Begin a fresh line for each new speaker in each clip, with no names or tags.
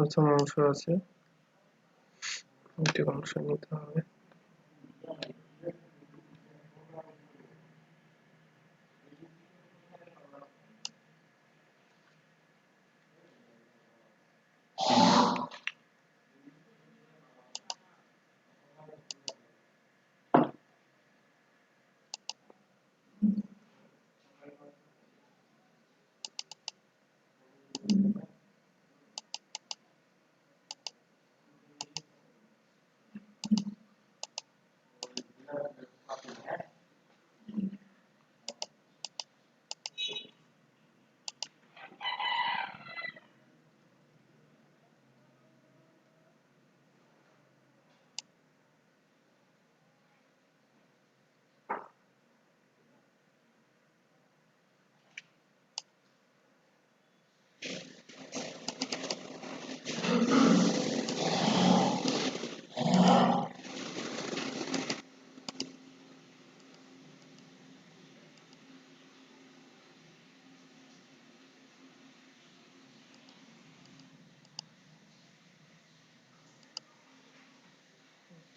প্রথম অংশ আছে, একটি অংশ নিতে হবে।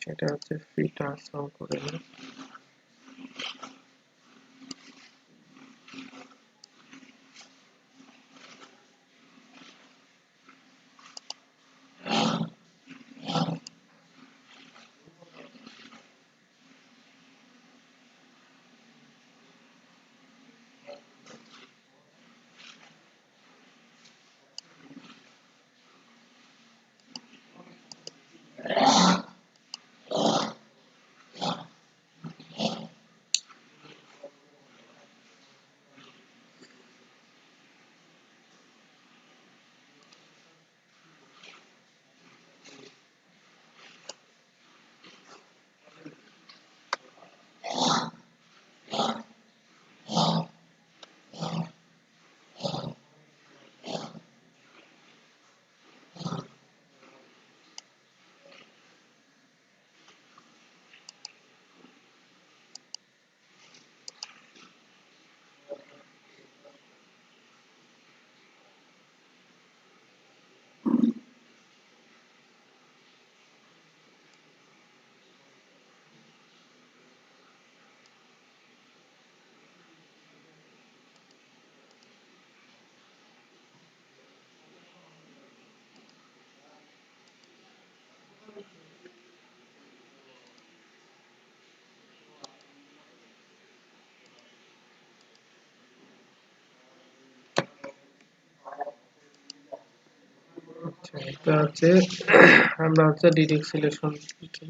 সেটা হচ্ছে ফ্রি ট্রান্সফর্ম করে নিই। আচ্ছা, এটা হচ্ছে আমরা হচ্ছে ডিরেক্ট সিলেকশন থেকে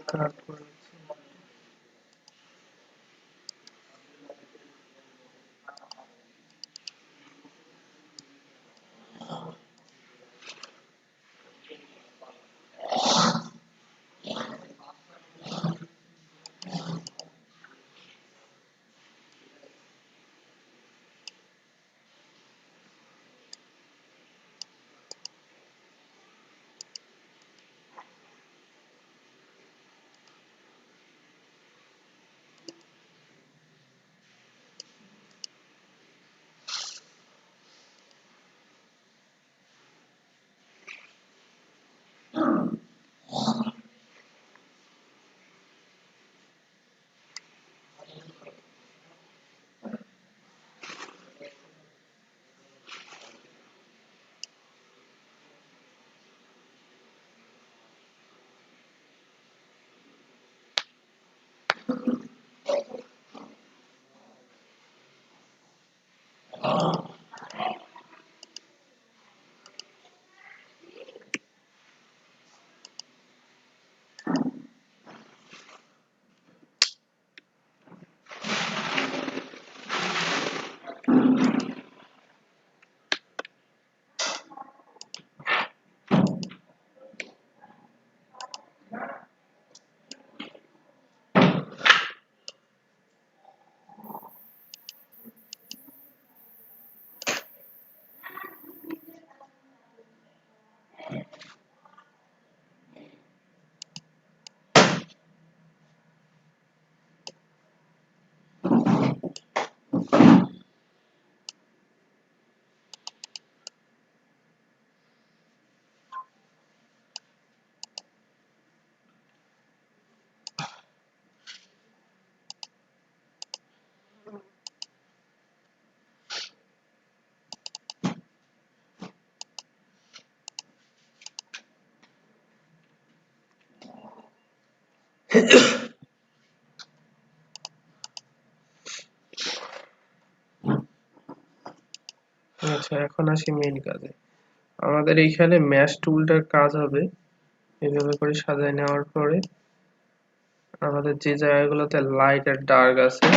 কাট করে নিচ্ছি। আচ্ছা, এখন আসি মেইন কাজে। আমাদের এইখানে ম্যাশ টুলটার কাজ হবে এভাবে করে সাজায় নেওয়ার পরে আমাদের যে জায়গাগুলোতে লাইট আর ডার্ক আছে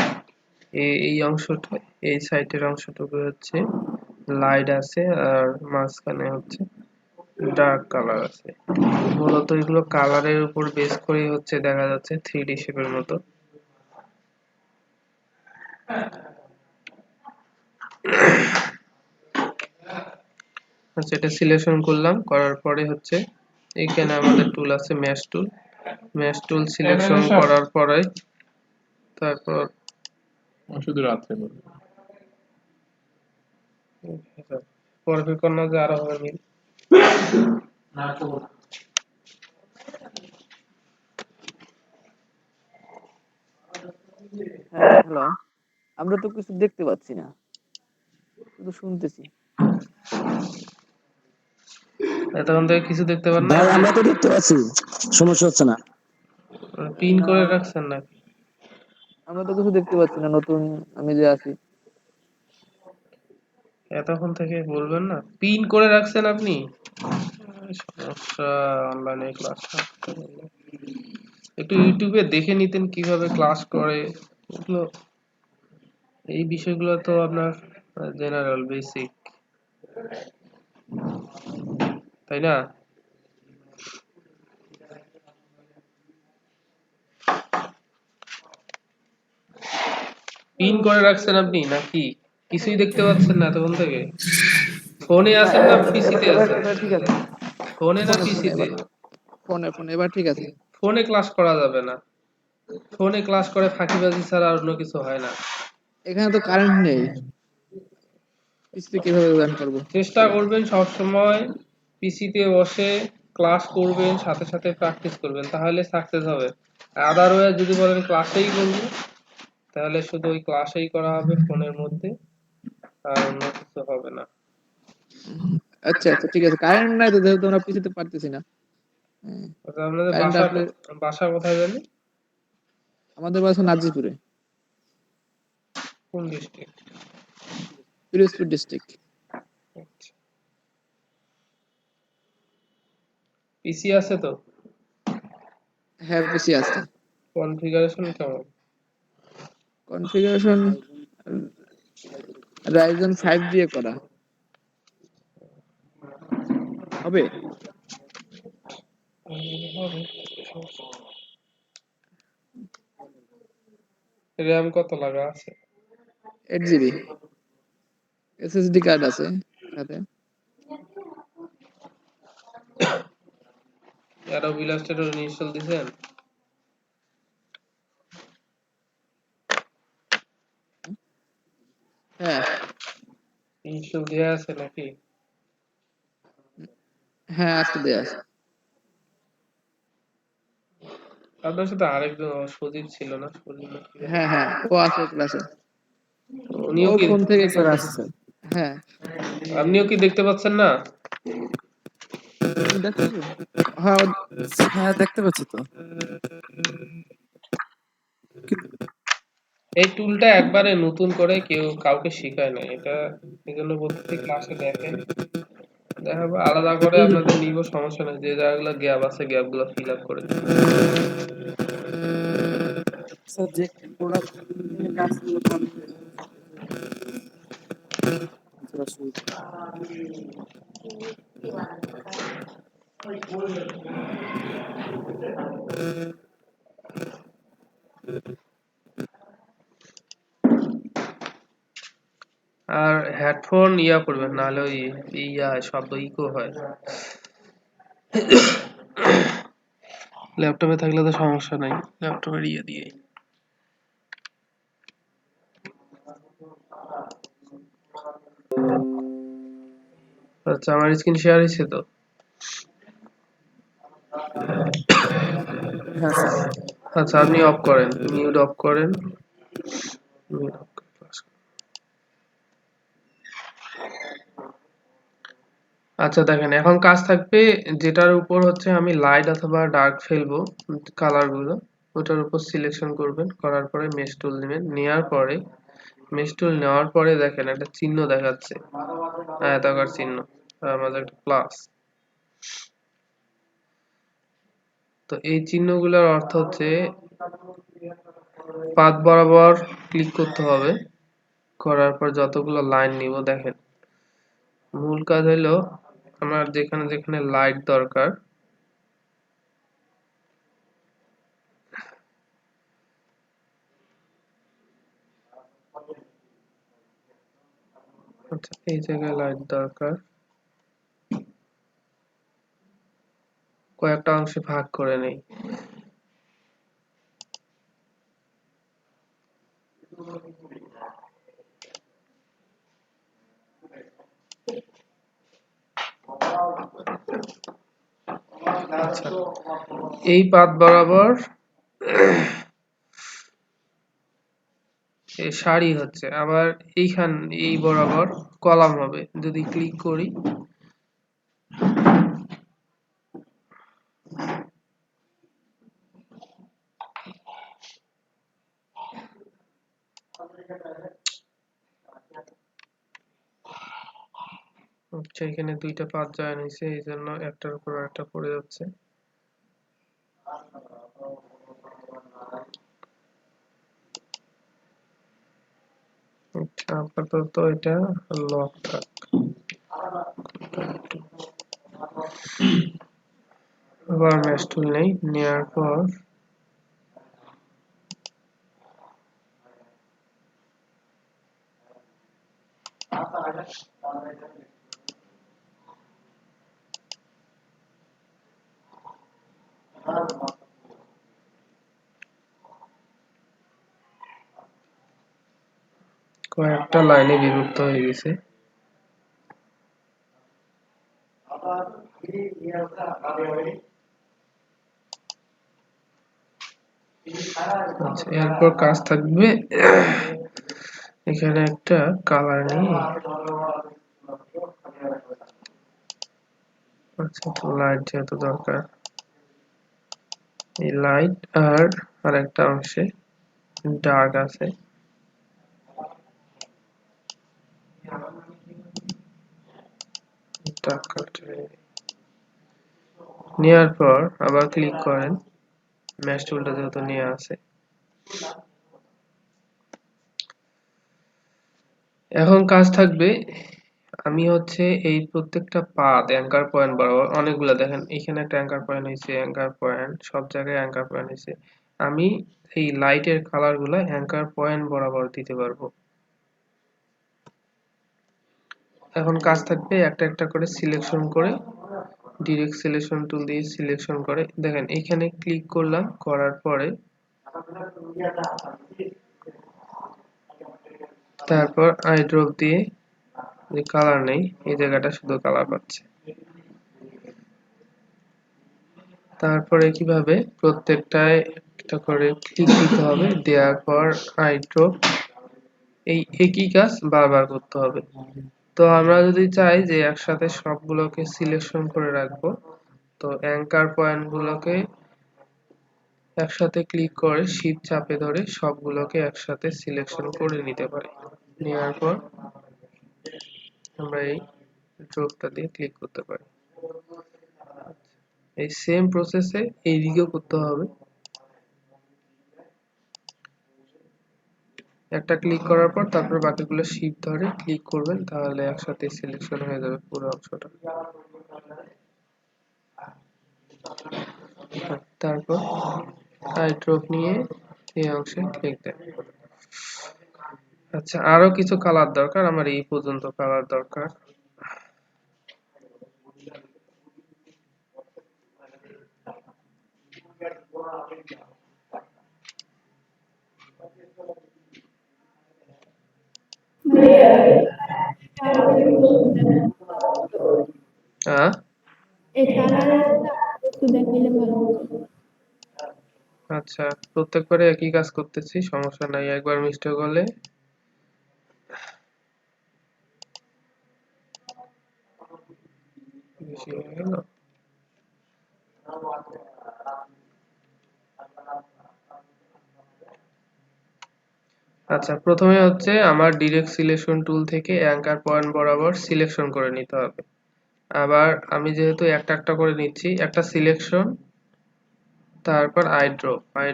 এই অংশটা, এই সাইডের অংশটুকু হচ্ছে লাইট আছে আর মাঝখানে হচ্ছে ডার্ক কালার আছে। মূলত এগুলো কালারের উপর বেস করে হচ্ছে দেখা যাচ্ছে 3D শেপের মতো। আচ্ছা, এটা সিলেকশন করলাম, করার পরে হচ্ছে এখানে আমাদের টুল আছে ম্যাশ টুল। ম্যাশ টুল সিলেকশন করার পরে তারপর
শুধু রাত্রে
পরে কন্যা যে আরো হবে মিল।
হ্যাঁ, হ্যালো। আমরা তো কিছু দেখতে পাচ্ছি না, শুধু শুনতেছি।
এতক্ষণ থেকে কিছু দেখতে পান না?
ভাই আমরা তো দেখতে পাচ্ছি, সমস্যা হচ্ছে না।
পিন
না,
করে রাখছেন নাকি?
আমরা তো কিছু দেখতে পাচ্ছি না, নতুন আমি যে আছি।
এতক্ষণ থেকে বলবেন না, পিন করে রাখছেন আপনি? সমস্যা, অনলাইনে ক্লাস একটু ইউটিউবে দেখে নিতেন কিভাবে ক্লাস করে। এগুলো, এই বিষয়গুলো তো আপনার জেনারেল বেসিক, তাই না? পিন করে রাখছেন আপনি নাকি কিছুই দেখতে পাচ্ছেন না এতক্ষণ থেকে? ফোনে
না,
আছেন না
এবার এবার
পিসিতে
এবার
আছেন?
এবার ঠিক আছে।
ফোনে না
ফোনে ফোনে
পিসিতে?
এবার ফোনে এবার ঠিক আছে।
ফোনে ক্লাস করা যাবে না। ফোনে ক্লাস করে ফাঁকিবাজি ছাড়া আর অন্য কিছু হয় না।
এখানে তো কারেন্ট নেই, পিসিতে কিভাবে জয়েন করব?
চেষ্টা করবেন সবসময় পিসিতে বসে ক্লাস করবেন, সাথে সাথে প্র্যাকটিস করবেন, তাহলে সাকসেস হবে। আদারওয়াইজ যদি বলেন ক্লাসেই করবো, তাহলে শুধু ওই ক্লাসেই করা হবে ফোনের মধ্যে, আর অন্য কিছু হবে না।
আচ্ছা আচ্ছা, ঠিক আছে। কারেন্ট নাই তো, যেহেতু আমরা পিসিতে পারতেছি না। হ্যাঁ,
আচ্ছা, আপনাদের
কারেন্ট
বাসা
আসলে।
বাসা কোথায় জানি?
আমাদের বাসা নাজিরপুরে,
কোন ডিস্ট্রিক্ট?
পিরোজপুর ডিস্ট্রিক্ট।
পিসি আছে তো?
হ্যাঁ, পিসি আছে।
কনফিগারেশন কেমন?
কনফিগারেশন রাইজন 5 দিয়ে করা হবে।
র্যাম কত লাগা আছে?
8 জিবি এসএসডি কার্ড আছে সাথে।
অ্যাডোব ইলাস্ট্রেটর ইনস্টল দিছেন?
হ্যাঁ
ইনস্টল দেয়া আছে নাকি?
হ্যাঁ, আজকে দেয়া আছে।
আপনার সাথে আরেকজন সজীব ছিল না? সজীব নাকি জানি?
হ্যাঁ হ্যাঁ, ও আছে ক্লাসে।
উনিও
ও
কি,
ফোন থেকে ক্লাস দেখতেছে। হ্যাঁ,
আপনিও কি দেখতে পাচ্ছেন না?
তুমি দেখতেছো? হ্যাঁ
হ্যাঁ দেখতে পাচ্ছি তো।
এই টুলটা একবারে নতুন করে কেউ কাউকে শেখায় না, এটা এই জন্য বলতেছি ক্লাসে দেখেন, দেখাবো আলাদা করে আপনাদের নিব, সমস্যা নেই। যে জায়গাগুলো গ্যাপ আছে গ্যাপ গুলো ফিল আপ করে দিন।
স্যার যে প্রোডাক্ট নিয়ে কাজগুলো করবে সেটা শুরু।
আর হেডফোন ইয়া করবেন, নাহলে ওই ইয়া শব্দ ইকো হয়। ল্যাপটপে থাকলে তো সমস্যা নাই, ল্যাপটপের ইয়ে দিয়ে। আচ্ছা, আমার স্ক্রিন শেয়ার হয়েছে তো?
হ্যাঁ স্যার।
আচ্ছা, আপনি অফ করেন, মিউট অফ করেন। মিউট অফ করে class করেন। আচ্ছা দেখেন, এখন কাজ থাকবে যেটার উপর হচ্ছে আমি লাইট অথবা ডার্ক ফেলবো কালার গুলো, ওটার উপর সিলেকশন করবেন, করার পরে মেশ টুল নেবেন, নেওয়ার পরে মেশ টুল নেওয়ার পরে দেখেন একটা চিহ্ন দেখাচ্ছে, আয়তাকার চিহ্ন, তার মাঝে একটা প্লাস। তো এই চিহ্নগুলোর অর্থ হচ্ছে পাত বরাবর ক্লিক করতে হবে, করার পর যতগুলো লাইন নিব দেখেন, মূল কাজ হলো আমার যেখানে যেখানে লাইট দরকার আচ্ছা এই জায়গায় লাইট দরকার কয়েকটা অংশে ভাগ করে নেই। আচ্ছা এই পাত বরাবর এই সারি হচ্ছে, আবার এইখান এই বরাবর কলাম হবে। যদি ক্লিক করি আচ্ছা এখানে দুইটা পাত জয়েন হয়েছে, এই জন্য একটার উপর একটা পড়ে যাচ্ছে। আচ্ছা আপাতত এটা লক থাক। আবার ম্যাশ টুল নেই, নেওয়ার পর কয়েকটা লাইনে বিভক্ত হয়ে গেছে। আচ্ছা এরপর কাজ থাকবে এখানে একটা কালার নিয়ে, আচ্ছা লাইট যেহেতু দরকার, এই লাইট আর একটা অংশে ডার্ক আছে, ডার্ক কালার নেওয়ার পর আবার ক্লিক করেন, ম্যাশ টুলটা যেহেতু নিয়ে আছে। এখন কাজ থাকবে আমি হচ্ছে এই প্রত্যেকটা পাত অ্যাঙ্কার পয়েন্ট বরাবর, অনেকগুলো দেখেন এখানে একটা অ্যাঙ্কার পয়েন্ট হয়েছে, অ্যাঙ্কার পয়েন্ট সব জায়গায় অ্যাঙ্কার পয়েন্ট হয়েছে, আমি এই লাইটের কালার গুলা অ্যাঙ্কার পয়েন্ট বরাবর দিতে পারবো। এখন কাজ থাকবে একটা একটা করে সিলেকশন করে, ডিরেক্ট সিলেকশন টুল দিয়ে সিলেকশন করে দেখেন এখানে ক্লিক করলাম, করার পরে তারপর আই ড্রপ দিয়ে যে কালার নেই এই জায়গাটা শুধু কালার পাচ্ছে। তারপরে কিভাবে প্রত্যেকটায় একটা করে ক্লিক দিতে হবে, দেওয়ার পর আই ড্রপ, এই একই কাজ বারবার করতে হবে। তো আমরা যদি চাই যে একসাথে সবগুলোকে সিলেকশন করে রাখবো, তো অ্যাঙ্কার পয়েন্ট গুলোকে একসাথে ক্লিক করে শিফট চাপে ধরে সবগুলোকে একসাথে সিলেকশন করে নিতে পারি। নেওয়ার পর আমরা এই ড্রপটা দিয়ে ক্লিক করতে পারি। এই সেম প্রসেসে এইদিকেও করতে হবে, একটা ক্লিক করার পর তারপর বাকিগুলো শিফট ধরে ক্লিক করবেন, তাহলে একসাথে সিলেকশন হয়ে যাবে পুরো অংশটা। তারপর আই ড্রপ নিয়ে এই অংশে ক্লিক দেন। আচ্ছা আরো কিছু কালার দরকার, আমার এই পর্যন্ত কালার দরকার। হ্যাঁ
এই কালারেরটা একটু দেখাইলে ভালো হতো।
আচ্ছা প্রত্যেকবারে একই কাজ করতেছি, সমস্যা নাই, একবার মিস্টেক হলে বেশি হয়ে গেল। আচ্ছা, প্রথমে হচ্ছে আমার ডিরেক্ট সিলেকশন টুল থেকে অ্যাঙ্কার পয়েন্ট বরাবর সিলেকশন করে নিতে হবে। আবার আমি যেহেতু একটা একটা করে নিচ্ছি, একটা সিলেকশন, তারপর আই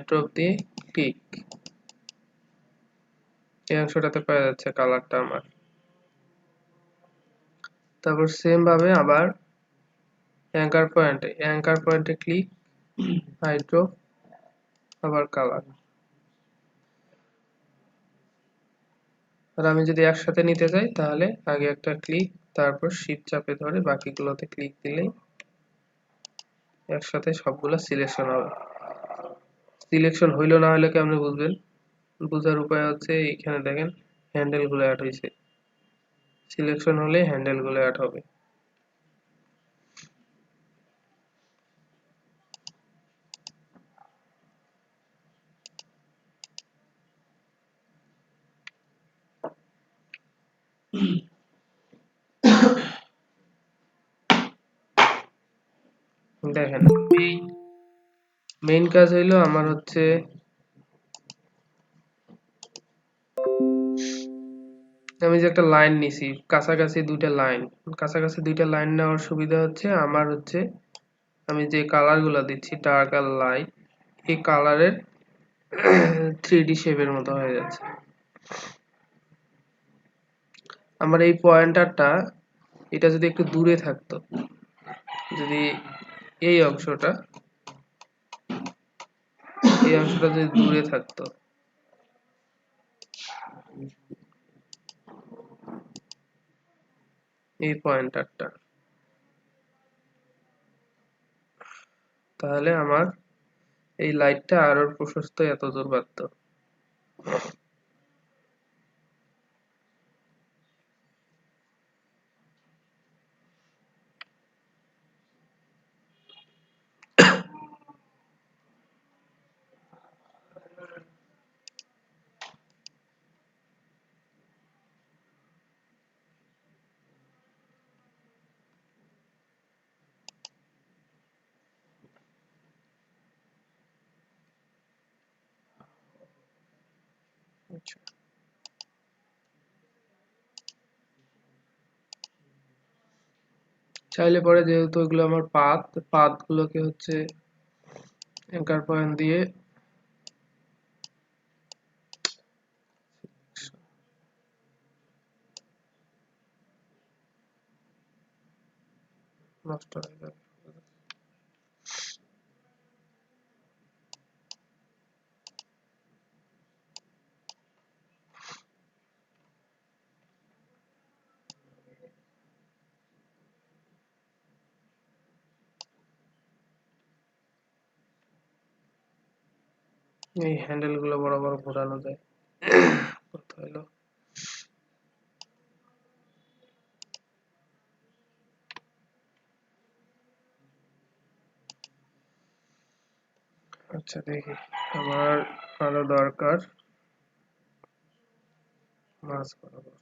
ড্রপ দিয়ে ক্লিক, এই অংশটাতে পাওয়া যাচ্ছে কালারটা আমার। তারপর সেম ভাবে আবার অ্যাঙ্কার পয়েন্টে ক্লিক, আই ড্রপ, আবার কালার। আর আমি যদি একসাথে নিতে চাই তাহলে আগে একটা ক্লিক, তারপর শিফট চাপে ধরে বাকিগুলোতে ক্লিক দিলেই একসাথে সবগুলো সিলেকশন হবে। সিলেকশন হইলো না হলে কেমনে বুঝবেন? বোঝার উপায় হচ্ছে এখানে দেখেন হ্যান্ডেল গুলো অ্যাড হয়েছে। সিলেকশন হলে হ্যান্ডেল গুলো অ্যাড হবে। দেখেন মেইন কাজ হইলো আমার হচ্ছে আমি যে একটা লাইন নিছি, কাছাকাছি দুইটা লাইন নেওয়ার সুবিধা হচ্ছে আমার হচ্ছে আমি যে কালার গুলা দিচ্ছি ডার্ক আর লাইট, এই কালারের 3D শেপের মতো হয়ে যাচ্ছে। আমার এই পয়েন্টারটা এটা যদি একটু দূরে থাকতো, যদি এই অংশটা যদি দূরে থাকতো, এই পয়েন্টারটা, তাহলে আমার এই লাইটটা আরো প্রশস্ত এত দূর পারতো। আচ্ছা, চাইলে পরে যেহেতু এগুলো আমার পাথ গুলোকে হচ্ছে অ্যাঙ্কার পয়েন্ট দিয়ে নষ্ট হয়ে যাবে। এই হ্যান্ডেল গুলো বড় বড় ঘোরানো যায়। কথা হলো আচ্ছা, দেখি আমার আরো দরকার মাছ বরাবর।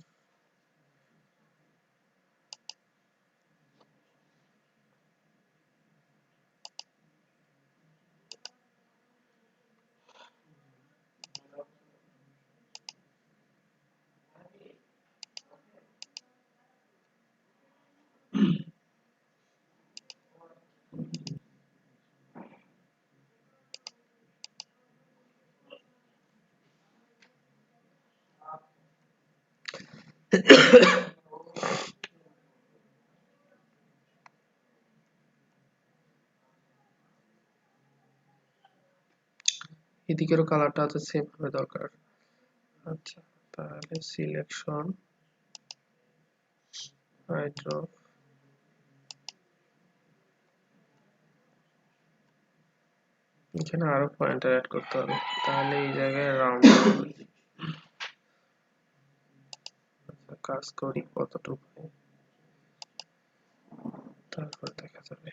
এদিকেরও কালারটা হচ্ছে সেম ভাবে দরকার। আচ্ছা, তাহলে সিলেকশন, আই ড্রপ, এখানে আরো পয়েন্টার অ্যাড করতে হবে, তাহলে এই জায়গায় রাউন্ড হবে। আচ্ছা, কাজ করি কতটুকু, তারপর দেখা যাবে।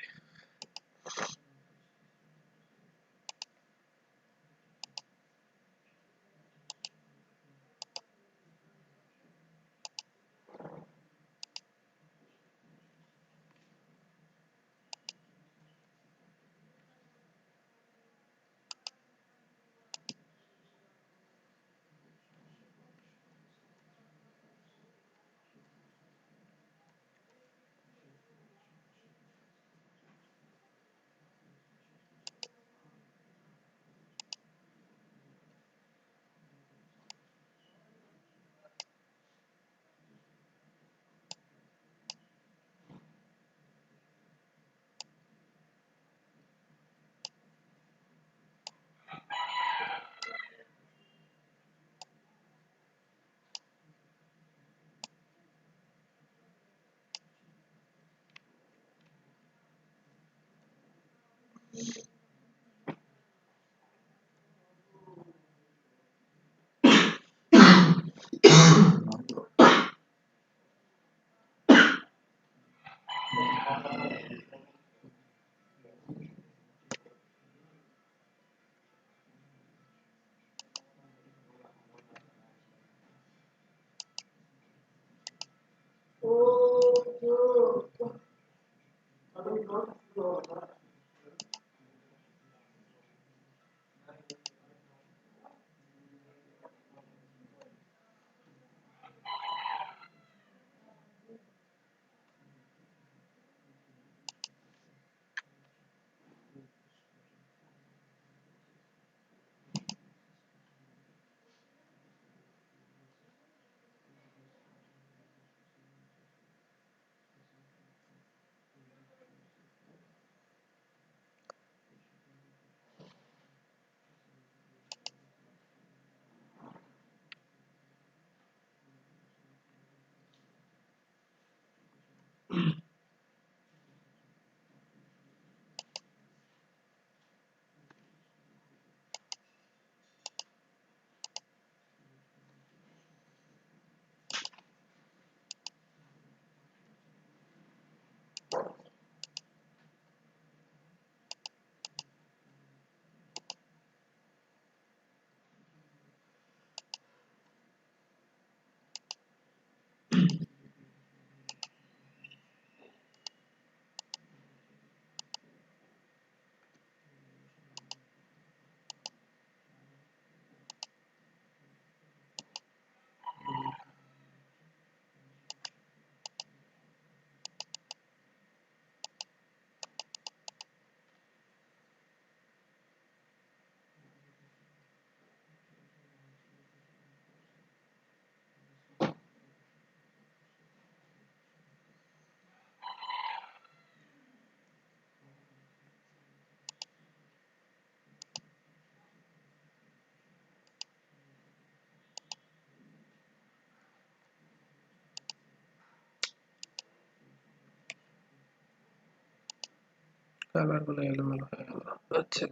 কালার গুলো এলোমেলো হয়ে গেল। আচ্ছা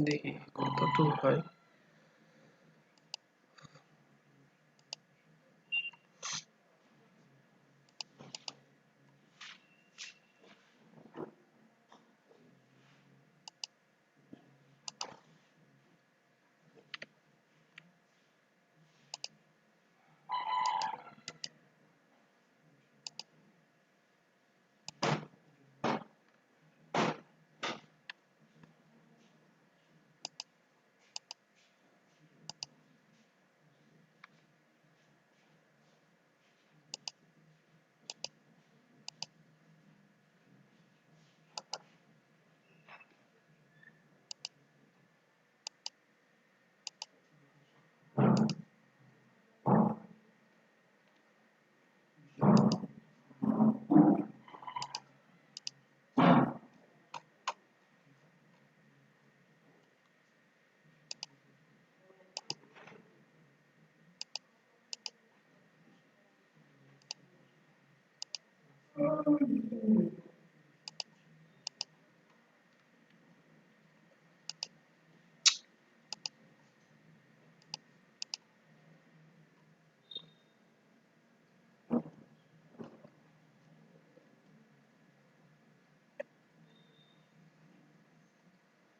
দেখি কতটুকু হয়।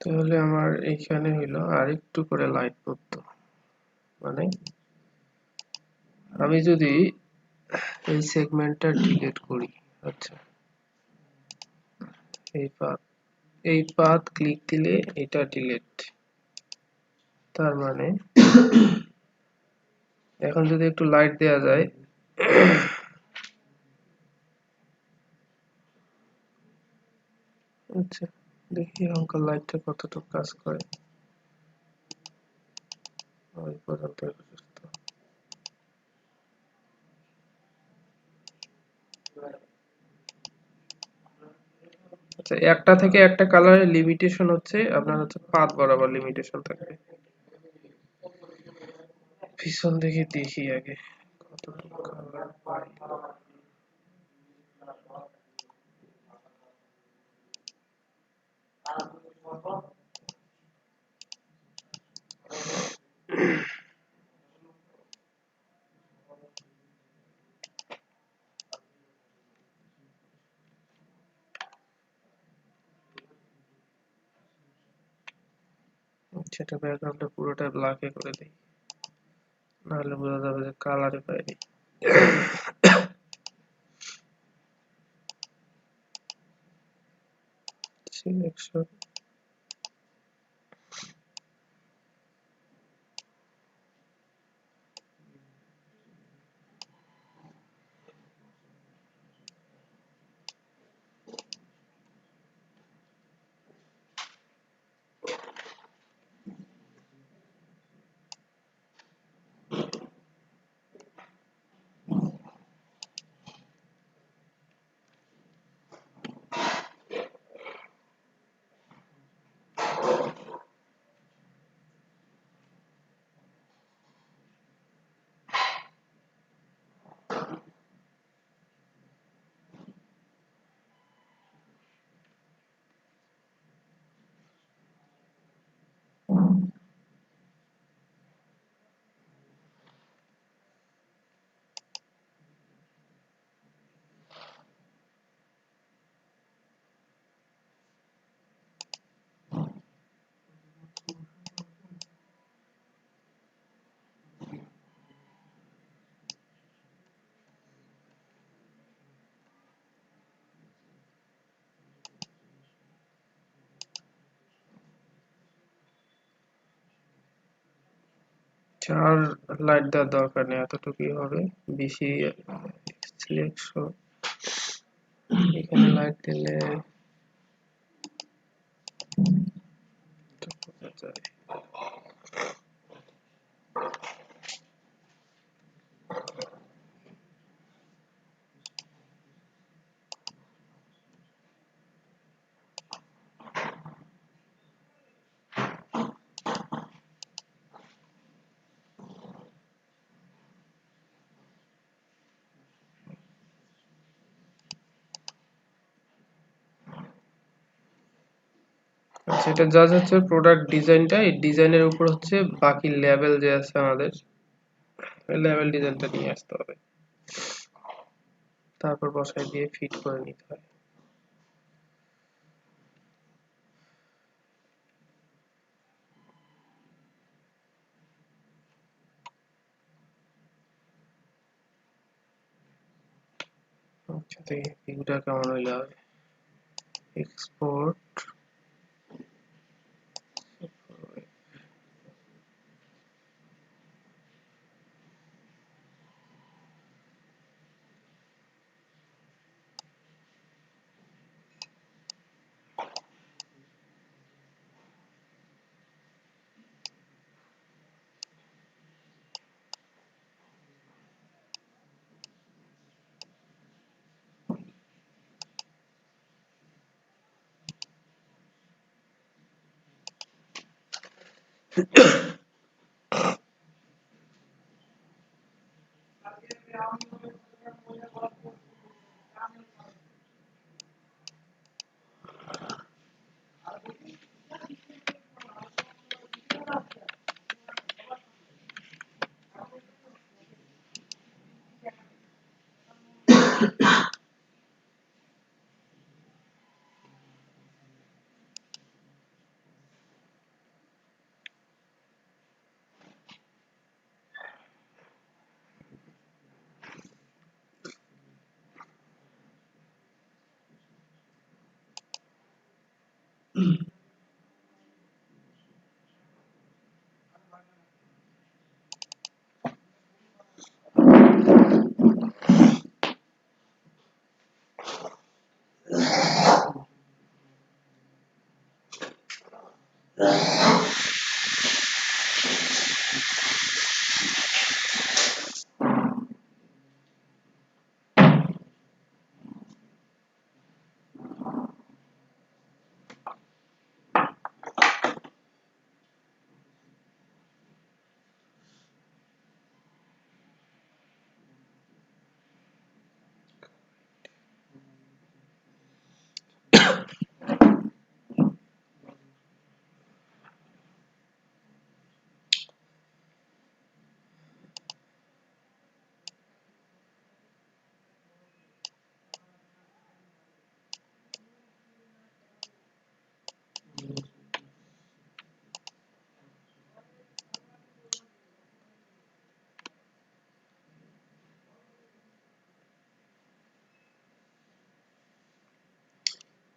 তাহলে আমার এইখানে হইলো আরেকটু করে লাইট পড়তো, মানে আমি যদি এই সেগমেন্টটা ডিলিট করি, আচ্ছা এই পাথ ক্লিক দিলে এটা ডিলিট, তার মানে এখন যদি একটু লাইট দেওয়া যায়, আচ্ছা দেখি হালকা লাইটটা কতটুকু কাজ করে। ওই পর্যন্ত যথেষ্ট। আচ্ছা একটা থেকে একটা কালারের লিমিটেশন হচ্ছে আপনার হচ্ছে পাথ বরাবর লিমিটেশন থাকবে। পিছন দিকে দেখি আগে কতটুকু কালার পাই। সেটা ব্যাকগ্রাউন্ডটা পুরোটা ব্ল্যাকে করে দিই, নাহলে বোঝা যাবে যে কালারই পাইনি। সিলেকশন চার লাইট দেওয়ার দরকার নেই, এতটুকুই হবে। বেশি সিলেকশন এখানে লাইট দিলে বোঝা যায়। যেটা জাস্ট হচ্ছে প্রোডাক্ট ডিজাইনটা, এই ডিজাইনের উপর হচ্ছে বাকি লেভেল যে আছে আমাদের লেভেল ডিজাইনটা নিয়ে আসতে হবে, তারপর বসায় দিয়ে ফিট করে নিতে হয়। আচ্ছা, দেখি ভিউটা কেমন হইলো। এক্সপোর্ট,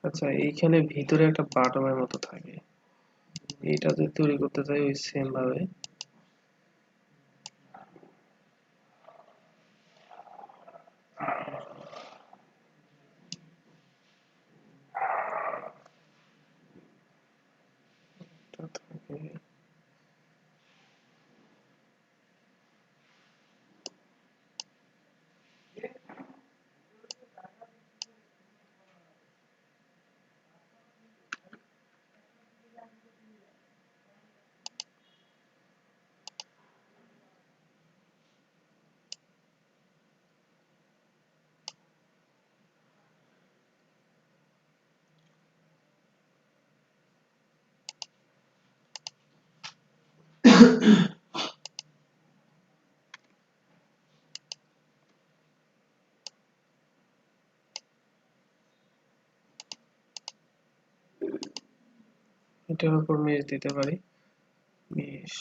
আচ্ছা এইখানে ভিতরে একটা বাটনের মতো থাকে, এইটা যদি তৈরি করতে চাই ওই সেম ভাবে এটা থাকে। এটার উপর মেশ দিতে পারি, মেশ।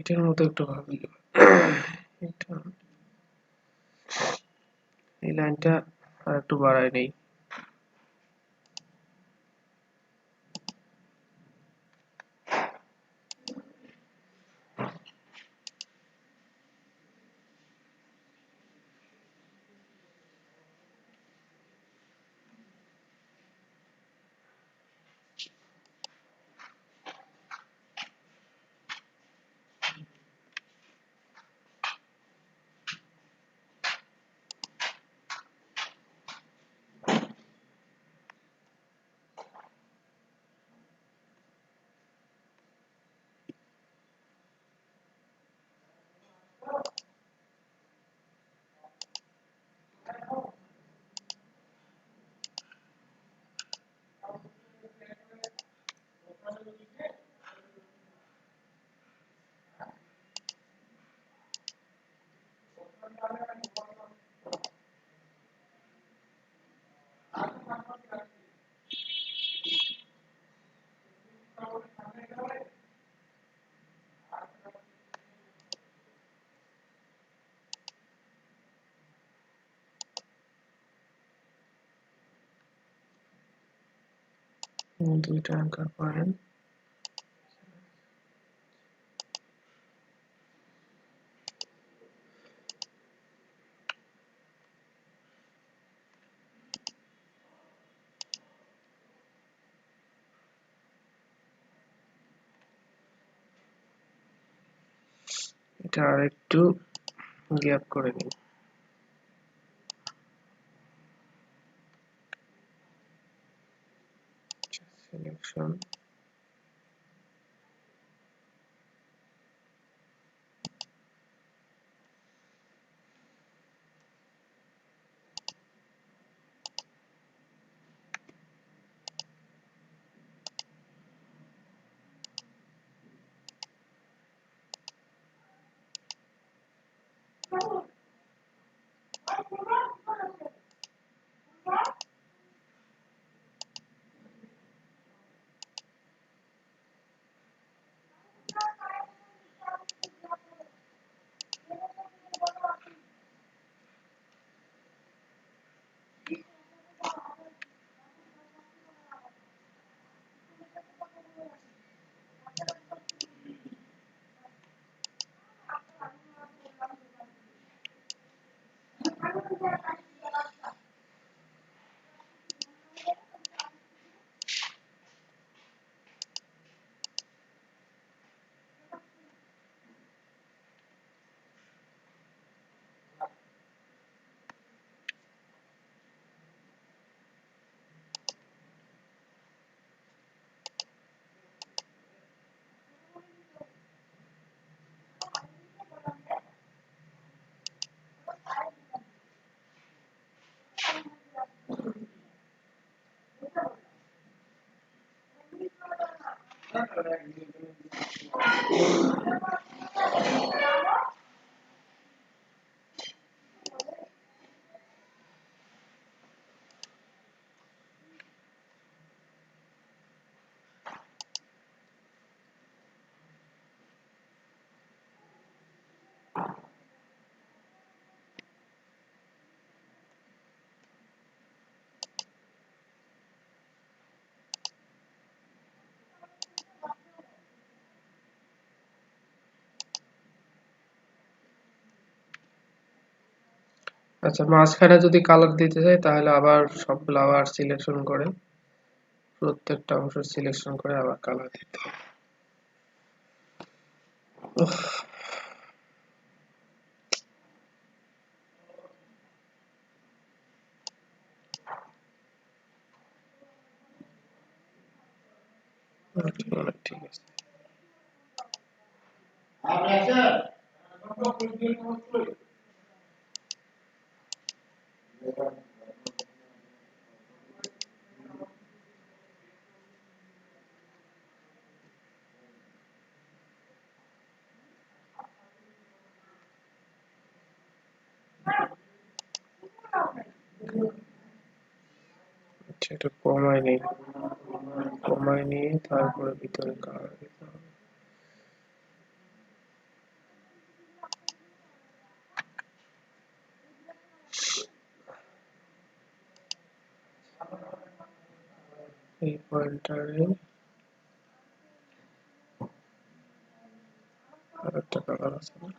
এটার মতো একটু ভাবি। এটা এই লাইনটা আর একটু বাড়াই নেই। দুইটা অ্যাঙ্কার পয়েন্ট। এটা আরেকটু গ্যাপ করে নিই। সিলেকশন, আচ্ছা মাঝখানে যদি কালার দিতে চাই তাহলে আবার সবগুলো আবার সিলেকশন করে প্রত্যেকটা অংশ সিলেকশন করে আবার কালার দিতে হবে। উফ, ঠিক আছে। আচ্ছা এটা কমাই নিয়ে তারপরে ভিতরে কালার দিতে হবে। এই পয়েন্টারে আরেকটা কালার আছে না?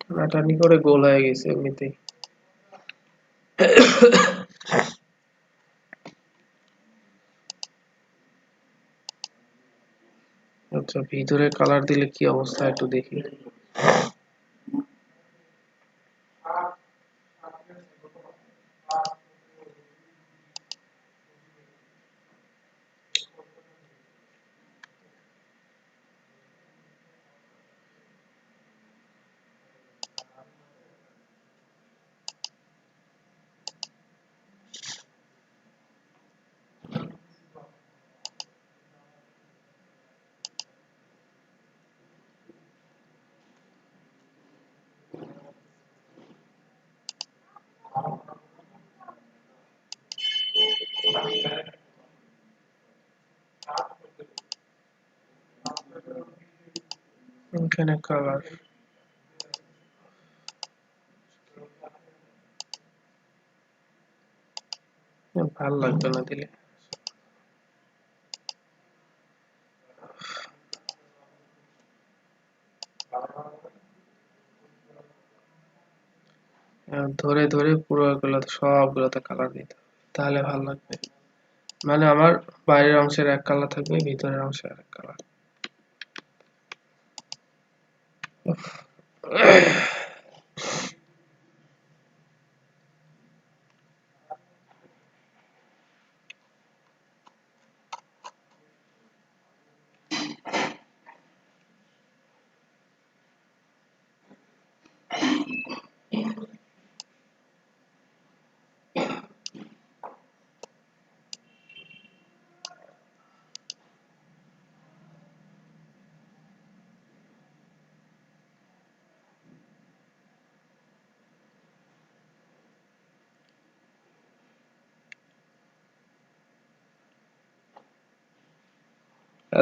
টানাটানি করে গোল হয়ে গেছে এমনিতেই। আচ্ছা, ভিতরে কালার দিলে কি অবস্থা একটু দেখি। এখানে কালার ভাল লাগবে না দিলে। ধরে ধরে পুরো গুলোতে সবগুলোতে কালার দিতে হবে, তাহলে ভাল লাগবে। মানে আমার বাইরের অংশের এক কালার থাকবে, ভিতরের অংশের আরেক কালার।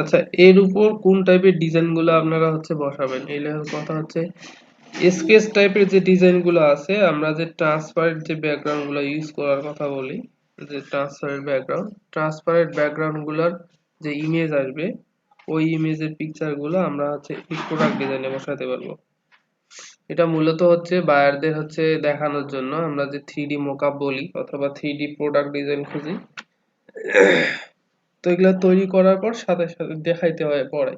আচ্ছা, এর উপর কোন টাইপের ডিজাইন গুলো আপনারা বসাবেন, এই কথা হচ্ছে স্কেচ টাইপের যে ডিজাইন গুলো আছে, আমরা যে ট্রান্সপারেন্ট যে ব্যাকগ্রাউন্ড গুলো ইউজ করার কথা বলি, যে ট্রান্সপারেন্ট ব্যাকগ্রাউন্ড গুলোর যে ইমেজ আসবে, ওই ইমেজের পিকচার গুলো আমরা এই প্রোডাক্ট ডিজাইনে বসাতে পারবো। এটা মূলত বায়ারদের দেখানোর জন্য আমরা যে 3D মকআপ বলি অথবা 3D প্রোডাক্ট ডিজাইন খুঁজি, তো এগুলো তৈরি করার পর সাথে সাথে দেখাইতে হয় পরে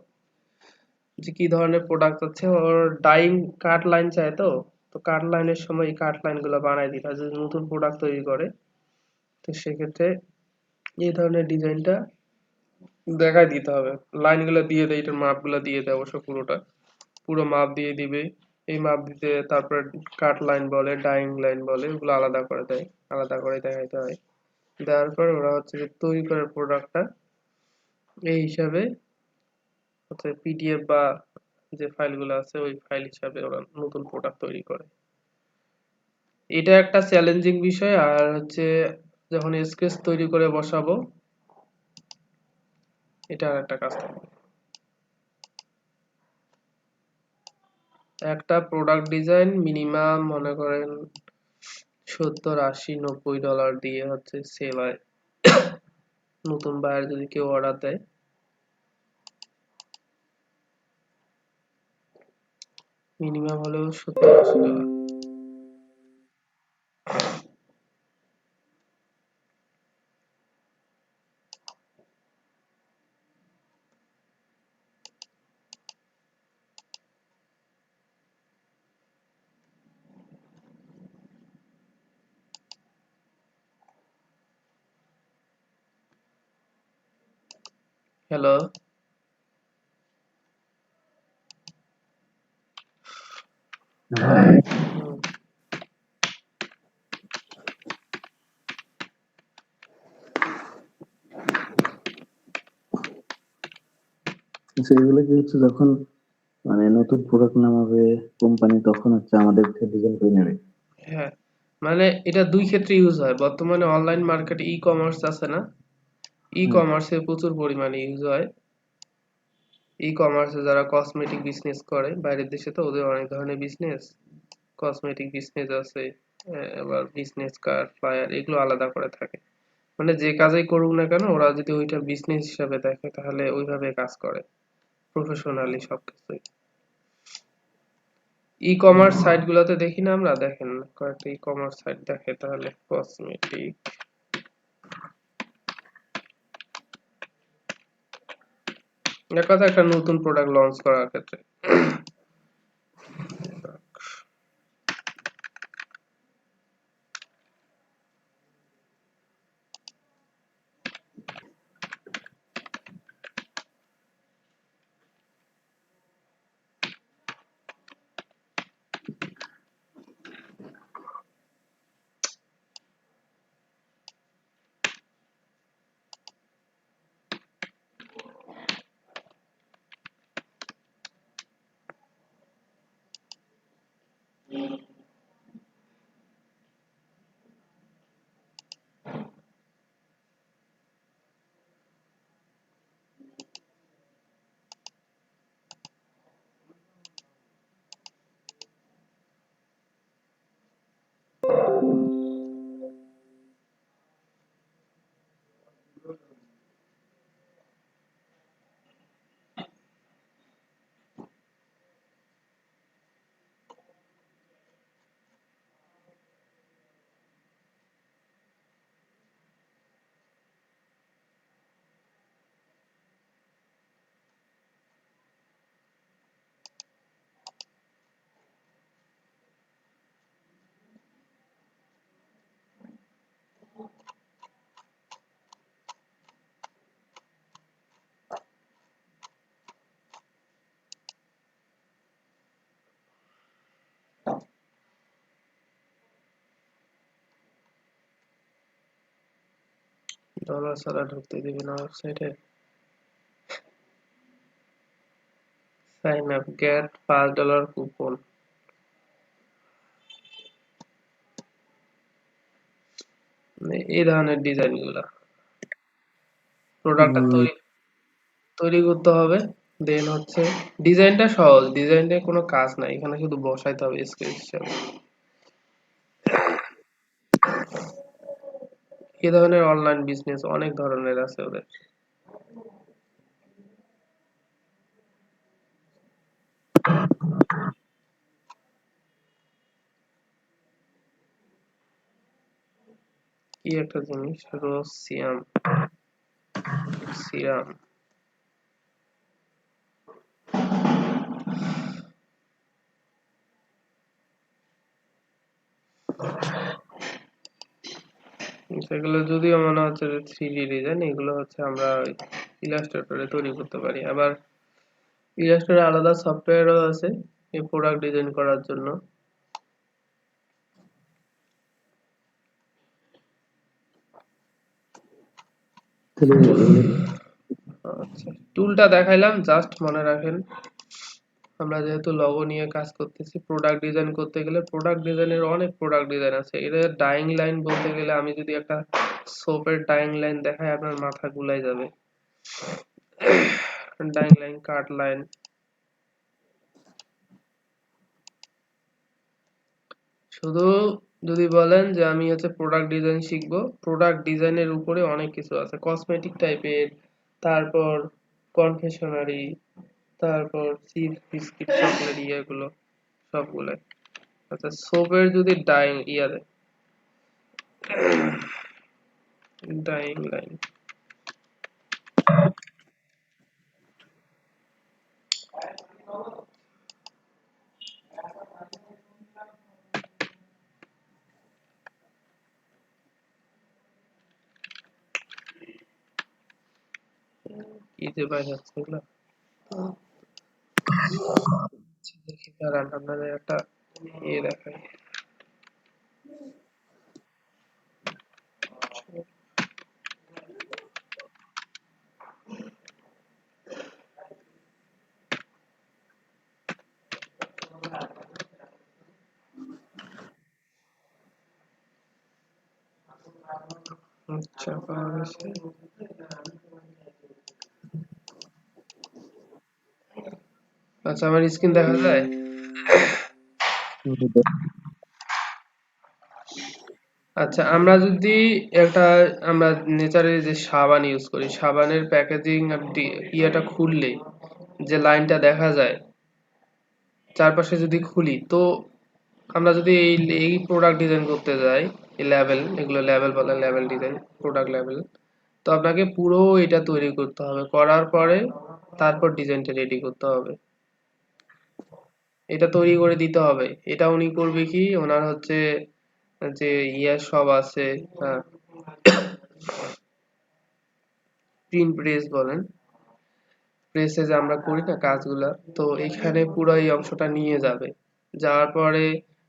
যে কি ধরনের প্রোডাক্ট আছে। ওর ডাইং কাট লাইন চায়, তো তো কাট লাইনের সময় এই কাট লাইন গুলো বানাই দিতে হয়। যদি নতুন প্রোডাক্ট তৈরি করে, তো সেক্ষেত্রে এই ধরনের ডিজাইনটা দেখাই দিতে হবে। লাইন গুলো দিয়ে দেয়, এটার মাপ গুলো দিয়ে দেয়, অবশ্য পুরো মাপ দিয়ে দিবে। এই মাপ দিতে তারপরে কাট লাইন বলে, ডাইং লাইন বলে, ওগুলো আলাদা করে দেয়, আলাদা করে দেখাইতে হয়। দেওয়ার পর ওরা যে তৈরি করে প্রোডাক্টটা এই হিসাবে পিডিএফ বা যে ফাইলগুলো আছে ওই ফাইল হিসাবে ওরা নতুন প্রোডাক্ট তৈরি করে। এটা একটা চ্যালেঞ্জিং বিষয়। আর যখন স্কেচ তৈরি করে বসাবো, এটা আর একটা কাজ থাকবে। একটা প্রোডাক্ট ডিজাইন মিনিমাম মনে করেন $70, 80, 90 দিয়ে সেল হয়। নতুন বায়ার যদি কেউ অর্ডার দেয়, মিনিমাম হলেও 70-80 টাকা। হ্যালো,
আচ্ছা, এগুলো কি যখন মানে নতুন প্রোডাক্ট নামাবে কোম্পানি, তখন আমাদের ডিজাইন করে নেবে?
হ্যাঁ, মানে এটা দুই ক্ষেত্রে ইউজ হয়। বর্তমানে অনলাইন মার্কেটে ই কমার্স আছে না, ই কমার্সে প্রচুর পরিমাণে ইউজ হয়। ই কমার্সে যারা কসমেটিক বিজনেস করে বাইরের দেশে, তো ওদের অনেক ধরনের বিজনেস, কসমেটিক বিজনেস আছে, আবার বিজনেস কার্ড ফ্লায়ার এগুলো আলাদা করে থাকে। মানে যে কাজই করুক না কেন ওরা যদি ওইটা বিজনেস হিসাবে দেখে তাহলে ওইভাবে কাজ করে প্রফেশনালি সবকিছুই। ই কমার্স সাইট গুলোতে দেখি না আমরা, দেখেন কয়েকটা ই কমার্স সাইট দেখে তাহলে কসমেটিক, এক কথা একটা নতুন প্রোডাক্ট লঞ্চ করার ক্ষেত্রে। ডলার ছাড়া ঢুকতে দিবি না ওয়েবসাইটে। Sign up, get $5 coupon. এই ধরনের ডিজাইন গুলা প্রোডাক্টটা তৈরি করতে হবে। দেন হচ্ছে ডিজাইনটা সহজ, ডিজাইনে কোনো কাজ নাই, এখানে শুধু বসাইতে হবে স্কেচ হিসাবে। এই ধরনের অনলাইন বিজনেস অনেক ধরনের আছে ওদের। কি একটা জিনিস, রোসিয়াম সিরাম, সেগুলো যদিও মনে হচ্ছে যে 3D ডিজাইন, এগুলো হচ্ছে আমরা ইলাস্ট্রেটরে তৈরি করতে পারি। আবার ইলাস্ট্রেটরে আলাদা সফটওয়্যারও আছে এই প্রোডাক্ট ডিজাইন করার জন্য। আচ্ছা, টুলটা দেখাইলাম, জাস্ট মনে রাখেন আমরা যেহেতু লগো নিয়ে কাজ করতেছি, প্রোডাক্ট ডিজাইন করতে গেলে প্রোডাক্ট ডিজাইনের অনেক প্রোডাক্ট ডিজাইন আছে। এটা ডাইং লাইন বলতে গেলে আমি যদি একটা সোপের ডাইং লাইন দেখাই আপনার মাথা গুলাই যাবে। ডাইং লাইন, কাট লাইন, শুধু যদি বলেন যে আমি হচ্ছে প্রোডাক্ট ডিজাইন শিখবো, প্রোডাক্ট ডিজাইনের উপরে অনেক কিছু আছে, কসমেটিক টাইপের, তারপর কনফেকশনারি, তারপর চিপস বিস্কিট চকলেট ইয়েগুলো সবগুলাই। আচ্ছা, সোপের যদি ডাইং ইয়ারে ডাইং লাইন, কি যে বাইরে যাচ্ছে এগুলো। আচ্ছা, দেখি দাঁড়ান আপনাদের একটা ইয়ে দেখাই। আচ্ছা পাওয়া গেছে। আচ্ছা আমার স্ক্রিন দেখা যায়? আচ্ছা আমরা যদি একটা আমরা নেচারের যে সাবান ইউজ করি, সাবানের প্যাকেজিং আর ইয়েটা খুললে যে লাইনটা দেখা যায় চারপাশে যদি খুলি, তো আমরা যদি এই প্রোডাক্ট ডিজাইন করতে যাই, এই লেবেল, এগুলো লেবেল বলে, লেবেল ডিজাইন, প্রোডাক্ট লেবেল, তো আপনাকে পুরো এটা তৈরি করতে হবে, করার পরে তারপর ডিজাইনটা রেডি করতে হবে, এটা তৈরি করে দিতে হবে। এটা উনি করবে কি, ওনার হচ্ছে যে ইয়ে সব আছে, প্রিন্ট প্রেস বলেন, প্রেসে যে আমরা করি না কাজগুলা, তো এখানে পুরো এই অংশটা নিয়ে যাবে, যাওয়ার পরে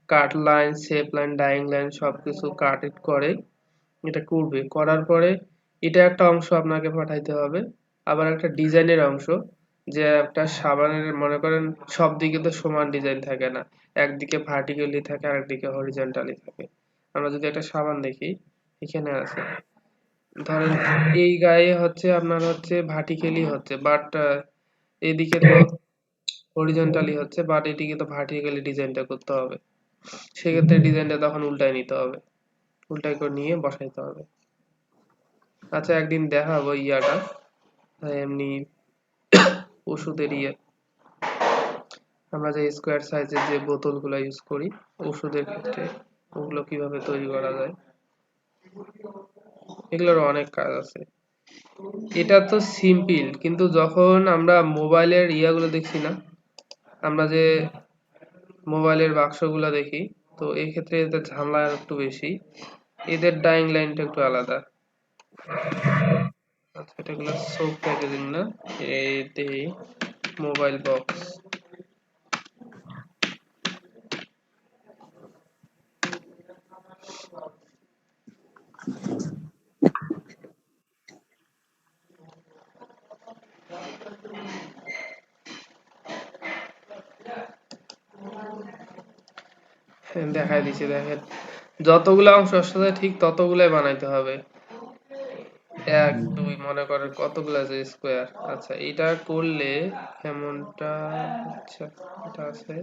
cut line, shape line, dyeing line সবকিছু কাট ইট করে এটা করবে, করার পরে এটা একটা অংশ আপনাকে পাঠাইতে হবে, আবার একটা ডিজাইনের অংশ, যে একটা সাবানের মনে করেন সব দিকে তো সমান ডিজাইন থাকে না, একদিকে ভার্টিক্যালি থাকে আর একদিকে হরিজন্টালি থাকে। আমরা যদি একটা সাবান দেখি, এখানে আছে, ধরেন এই গায়ে হচ্ছে আপনার হচ্ছে ভার্টিক্যালি হচ্ছে, বাট এদিকে তো হরিজন্টালি হচ্ছে, বাট এদিকে তো ভার্টিক্যালি ডিজাইনটা করতে হবে, সেক্ষেত্রে ডিজাইনটা তখন উল্টায় নিতে হবে, উল্টাই করে নিয়ে বসাইতে হবে। আচ্ছা একদিন দেখাবো ইয়াটা, এমনি ওষুধের ইয়ে, আমরা যে স্কোয়ার সাইজের যে বোতলগুলো ইউজ করি ওষুধের ক্ষেত্রে, ওগুলো কিভাবে তৈরি করা যায়, এগুলোর অনেক কাজ আছে। এটা তো সিম্পল, কিন্তু যখন আমরা মোবাইলের ইয়াগুলো দেখছি না, আমরা যে মোবাইলের বাক্সগুলো দেখি, তো এই ক্ষেত্রে এদের ঝামেলা একটু বেশি, এদের ডাইং লাইনটা একটু আলাদা। আচ্ছা এটাগুলো সোপ প্যাকেজিং না, এতে মোবাইল বক্স, দেখাই দিচ্ছি দেখেন, যতগুলো অংশ আসলে ঠিক ততগুলাই বানাইতে হবে, এক দুই মনে করেন কতগুলো আছে স্কোয়ার। আচ্ছা এটা করলে এমনটা, আচ্ছা এটা আছে,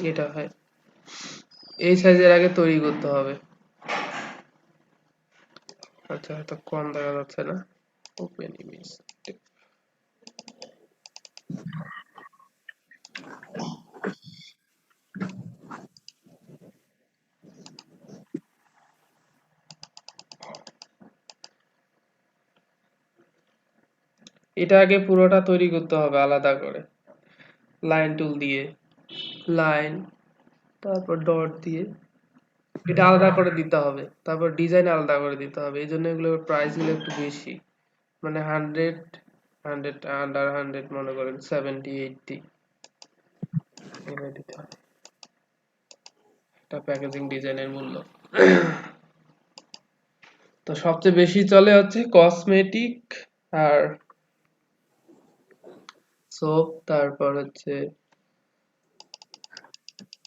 এটা হয়, এই সাইজের আগে তৈরি করতে হবে। আচ্ছা এত কম দেখা যাচ্ছে না, ওপেন ইমেজ, এটা আগে পুরোটা তৈরি করতে হবে আলাদা করে, লাইন টুল দিয়ে, লাইন, তারপর ডট দিয়ে এটা আলাদা করে দিতে হবে, তারপর ডিজাইন আলাদা করে দিতে হবে, এই জন্য এগুলোর প্রাইস গুলো একটু বেশি, মানে 100 আন্ডার 100 মনে করেন 70-80 এভাবে দিতে হবে, এটা প্যাকেজিং ডিজাইনের মূল্য। তো সবচেয়ে বেশি চলে হচ্ছে কসমেটিক আর সোপ, তারপর হচ্ছে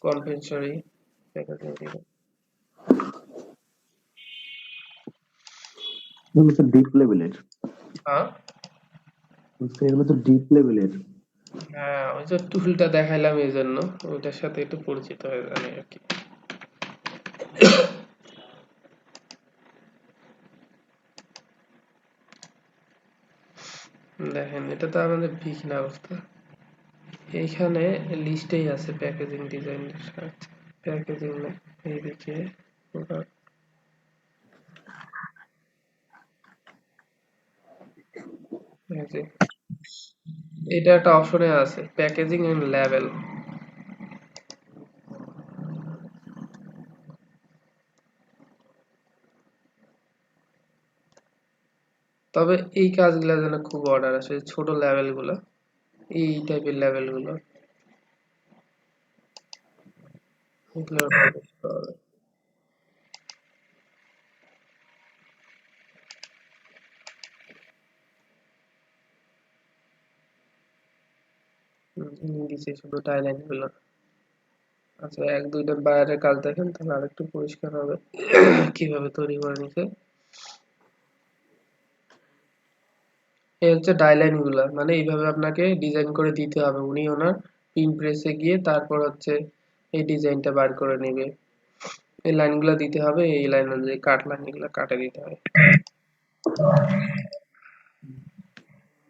কনফেকশনারি প্যাকেজিং ডিজাইন।
এগুলো তো ডিপ লেভেলের,
হ্যাঁ
এগুলো তো ডিপ লেভেলের।
হ্যাঁ, ওই যে টুলটা দেখাইলাম এই জন্য ওইটার সাথে একটু পরিচিত হয়ে জানি আর কি। দেখেন এটা তো আমাদের বিঘ্ন অবস্থা, এইখানে লিস্টেই আছে প্যাকেজিং ডিজাইনের সাথে, প্যাকেজিং না, এইদিকে product, এই যে এটা একটা অপশনে আছে প্যাকেজিং এন্ড লেবেল, তবে এই কাজগুলোর জন্য খুব অর্ডার আসে, ছোট লেভেল গুলো, এই টাইপের লেভেল গুলো, এগুলো order করতে হবে। নিচে শুধু টাইলাইন গুলো, আচ্ছা, এক দুইটা বাইরের কাজ দেখেন তাহলে আরেকটু পরিষ্কার হবে কিভাবে তৈরি করে নিছে। এই হচ্ছে ডাইলাইন গুলা, মানে এইভাবে আপনাকে ডিজাইন করে দিতে হবে। উনি ওনার পিন প্রেসে গিয়ে তারপর হচ্ছে এই ডিজাইনটা বার করে নেবে। এই লাইনগুলো দিতে হবে, এই লাইন অনুযায়ী কাট লাইন এগুলো কাটে দিতে হবে।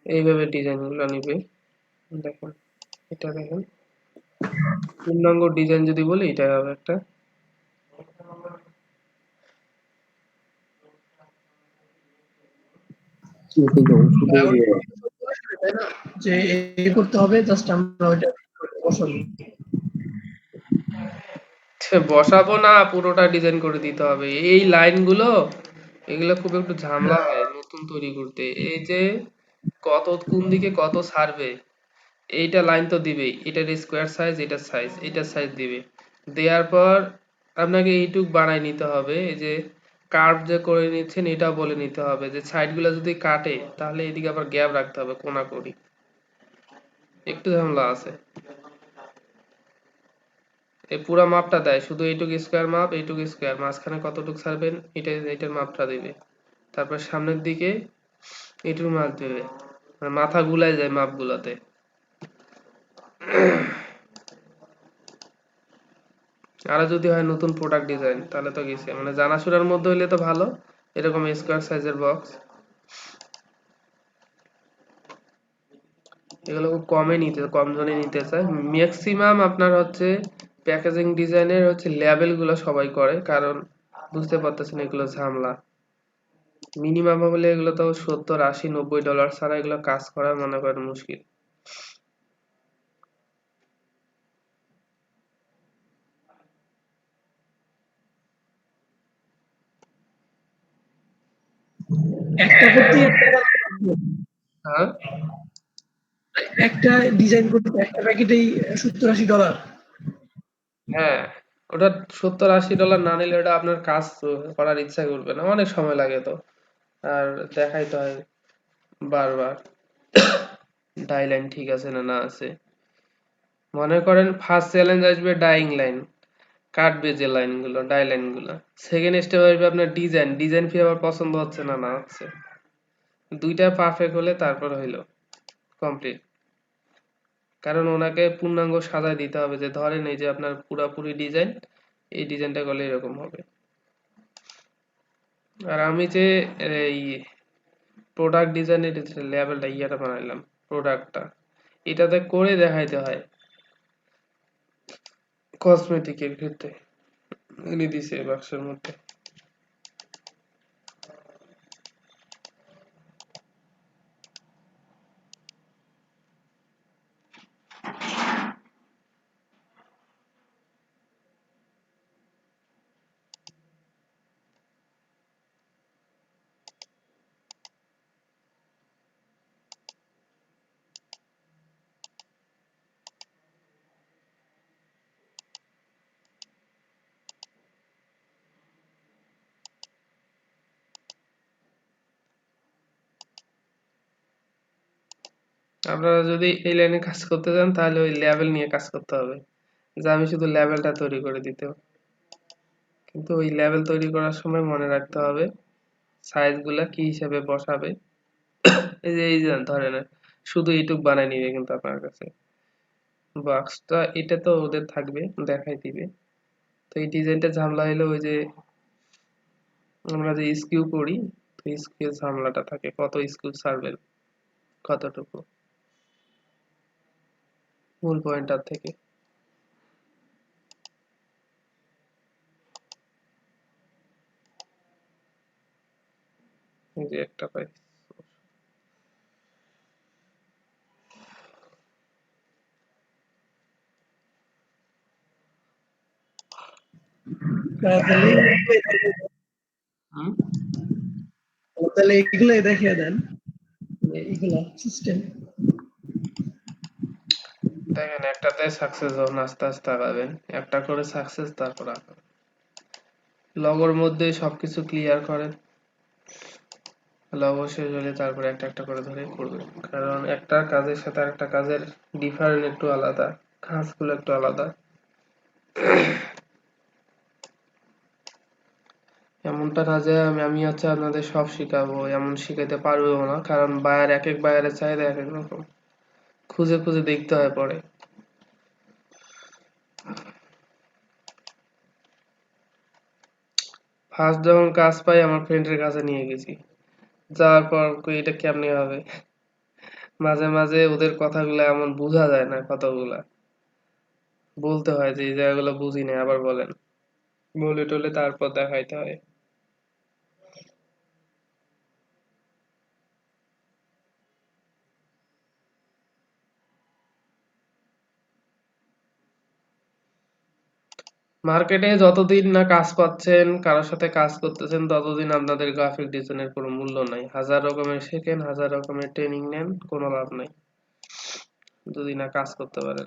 এইভাবে ডিজাইন গুলো নিবে। দেখেন, এটা দেখেন পূর্ণাঙ্গ ডিজাইন যদি বলি এটা হবে একটা।
এটা যে ওষুধের
তাই না? যে এই করতে হবে, জাস্ট আমরা ওইটা বসাবো।
বসাবো না, পুরোটা ডিজাইন করে দিতে হবে। এই লাইনগুলো এগুলো খুব একটু ঝামেলা হয় নতুন তৈরি করতে। এই যে কত কোন দিকে কত ছাড়বে, এইটা লাইন তো দিবেই, এটার স্কোয়ার সাইজ, এটার সাইজ, এটার সাইজ দিবে। দেওয়ার পর আপনাকে এইটুক বানাই নিতে হবে। এই যে কার্ভ যে করে নিচ্ছেন এটা বলে নিতে হবে যে সাইডগুলো যদি কাটে তাহলে এদিকে আবার গ্যাপ রাখতে হবে কোনাকুনি। একটু ঝামেলা আছে। এই পুরা মাপটা দেয়, শুধু এইটুক স্কোয়ার মাপ, এইটুক স্কোয়ার, মাঝখানে কতটুক ছাড়বেন এটার মাপটা দিবে। তারপর সামনের দিকে এইটুক মাপ দেবে, মানে মাথা গুলাই যায় মাপগুলোতে। আরো যদি হয় নতুন প্রোডাক্ট ডিজাইন তাহলে তো গেছে, মানে জানাশোনার মধ্যে হইলে তো ভালো। এরকম স্কোয়ার সাইজের বক্স এগুলো খুব কম জনে নিতে চায়। ম্যাক্সিমাম আপনার হচ্ছে প্যাকেজিং ডিজাইনের হচ্ছে লেবেল গুলো সবাই করে, কারণ বুঝতে পারতেছেন এগুলো ঝামেলা। মিনিমাম হলে এগুলো তো $70, 80, 90 ছাড়া এগুলো কাজ করা মনে করেন মুশকিল।
একটা করতে
হ্যাঁ,
একটা ডিজাইন করতে একটা প্যাকেটেই $70-80।
হ্যাঁ, ওটা $70-80 না নিলে ওটা আপনার কাজ তো করার ইচ্ছা করবে না, অনেক সময় লাগে তো। আর দেখাইতে হয় বারবার ডাই লাইন ঠিক আছে না না আছে। মনে করেন ফার্স্ট চ্যালেঞ্জ আসবে ডাইং লাইন, কাটবে যে লাইন গুলো ডাই লাইন গুলো। সেকেন্ড স্টেপ আসবে আপনার ডিজাইন ফি আবার পছন্দ হচ্ছে না না হচ্ছে। দুইটা পারফেক্ট হলে তারপর হইলো কমপ্লিট। কারণ ওনাকে পূর্ণাঙ্গ সাজায় দিতে হবে যে ধরেন এই যে আপনার পুরাপুরি ডিজাইন, এই ডিজাইনটা করলে এরকম হবে। আর আমি যে এই প্রোডাক্ট ডিজাইনের লেভেলটা ইয়েটা বানাইলাম, প্রোডাক্টটা এটাতে করে দেখাইতে হয় কসমেটিকের ক্ষেত্রে। এনে দিছে এই বাক্সের মধ্যে। আপনারা যদি এই লাইনে কাজ করতে চান তাহলে ওই লেভেল নিয়ে কাজ করতে হবে, যে আমি শুধু লেভেলটা তৈরি করে দিতে হবে। কিন্তু ওই লেভেল তৈরি করার সময় মনে রাখতে হবে সাইজ গুলা কি হিসাবে বসাবে। এই যে ধরেন শুধু এইটুক বানাই নিবে কিন্তু আপনার কাছে বক্সটা, এটা তো ওদের থাকবে, দেখাই দিবে। তো এই ডিজাইনটা ঝামেলা হইলো ওই যে আমরা যে স্কিউ করি, তো স্কিউ ঝামেলাটা থাকে, কত স্কিউ ছাড়বেন কতটুকু মূল পয়েন্টার থেকে। এই যে একটা পাই। হুম,
তাহলে এগুলাই দেখিয়ে দেন, এগুলা সিস্টেম।
দেখেন একটাতে সাকসেস হন আস্তে আস্তে আগাবেন, একটা করে সাকসেস তারপর আগাবেন। লগোর মধ্যে সবকিছু ক্লিয়ার করেন, লগো শেষ হলে তারপরে একটা একটা করে ধরে করবেন। কারণ একটা কাজের সাথে আরেকটা কাজের ডিফারেন্ট একটু আলাদা, কাজগুলো একটু আলাদা। এমনটা না যে আমি হচ্ছে আপনাদের সব শিখাবো, এমন শিখাইতে পারবো না, কারণ বায়ার এক এক বায়ারের চাহিদা এক এক রকম, খুঁজে খুঁজে দেখতে হয় পরে। ফার্স্ট যখন কাজ পাই আমার ফ্রেন্ডের কাছে নিয়ে গেছি, যাওয়ার পর কই এটা কেমনে হবে, মাঝে মাঝে ওদের কথাগুলো এমন বোঝা যায় না, কথাগুলা বলতে হয় যে এই জায়গাগুলো বুঝি না, আবার বলেন, বলে টলে তারপর দেখাইতে হয়। মার্কেটে যতদিন না কাজ পাচ্ছেন, কারোর সাথে কাজ করতেছেন, ততদিন আপনাদের গ্রাফিক ডিজাইনের কোনো মূল্য নাই। হাজার রকমের শেখেন, হাজার রকমের ট্রেনিং নেন, কোনো লাভ নাই যদি না কাজ করতে পারেন।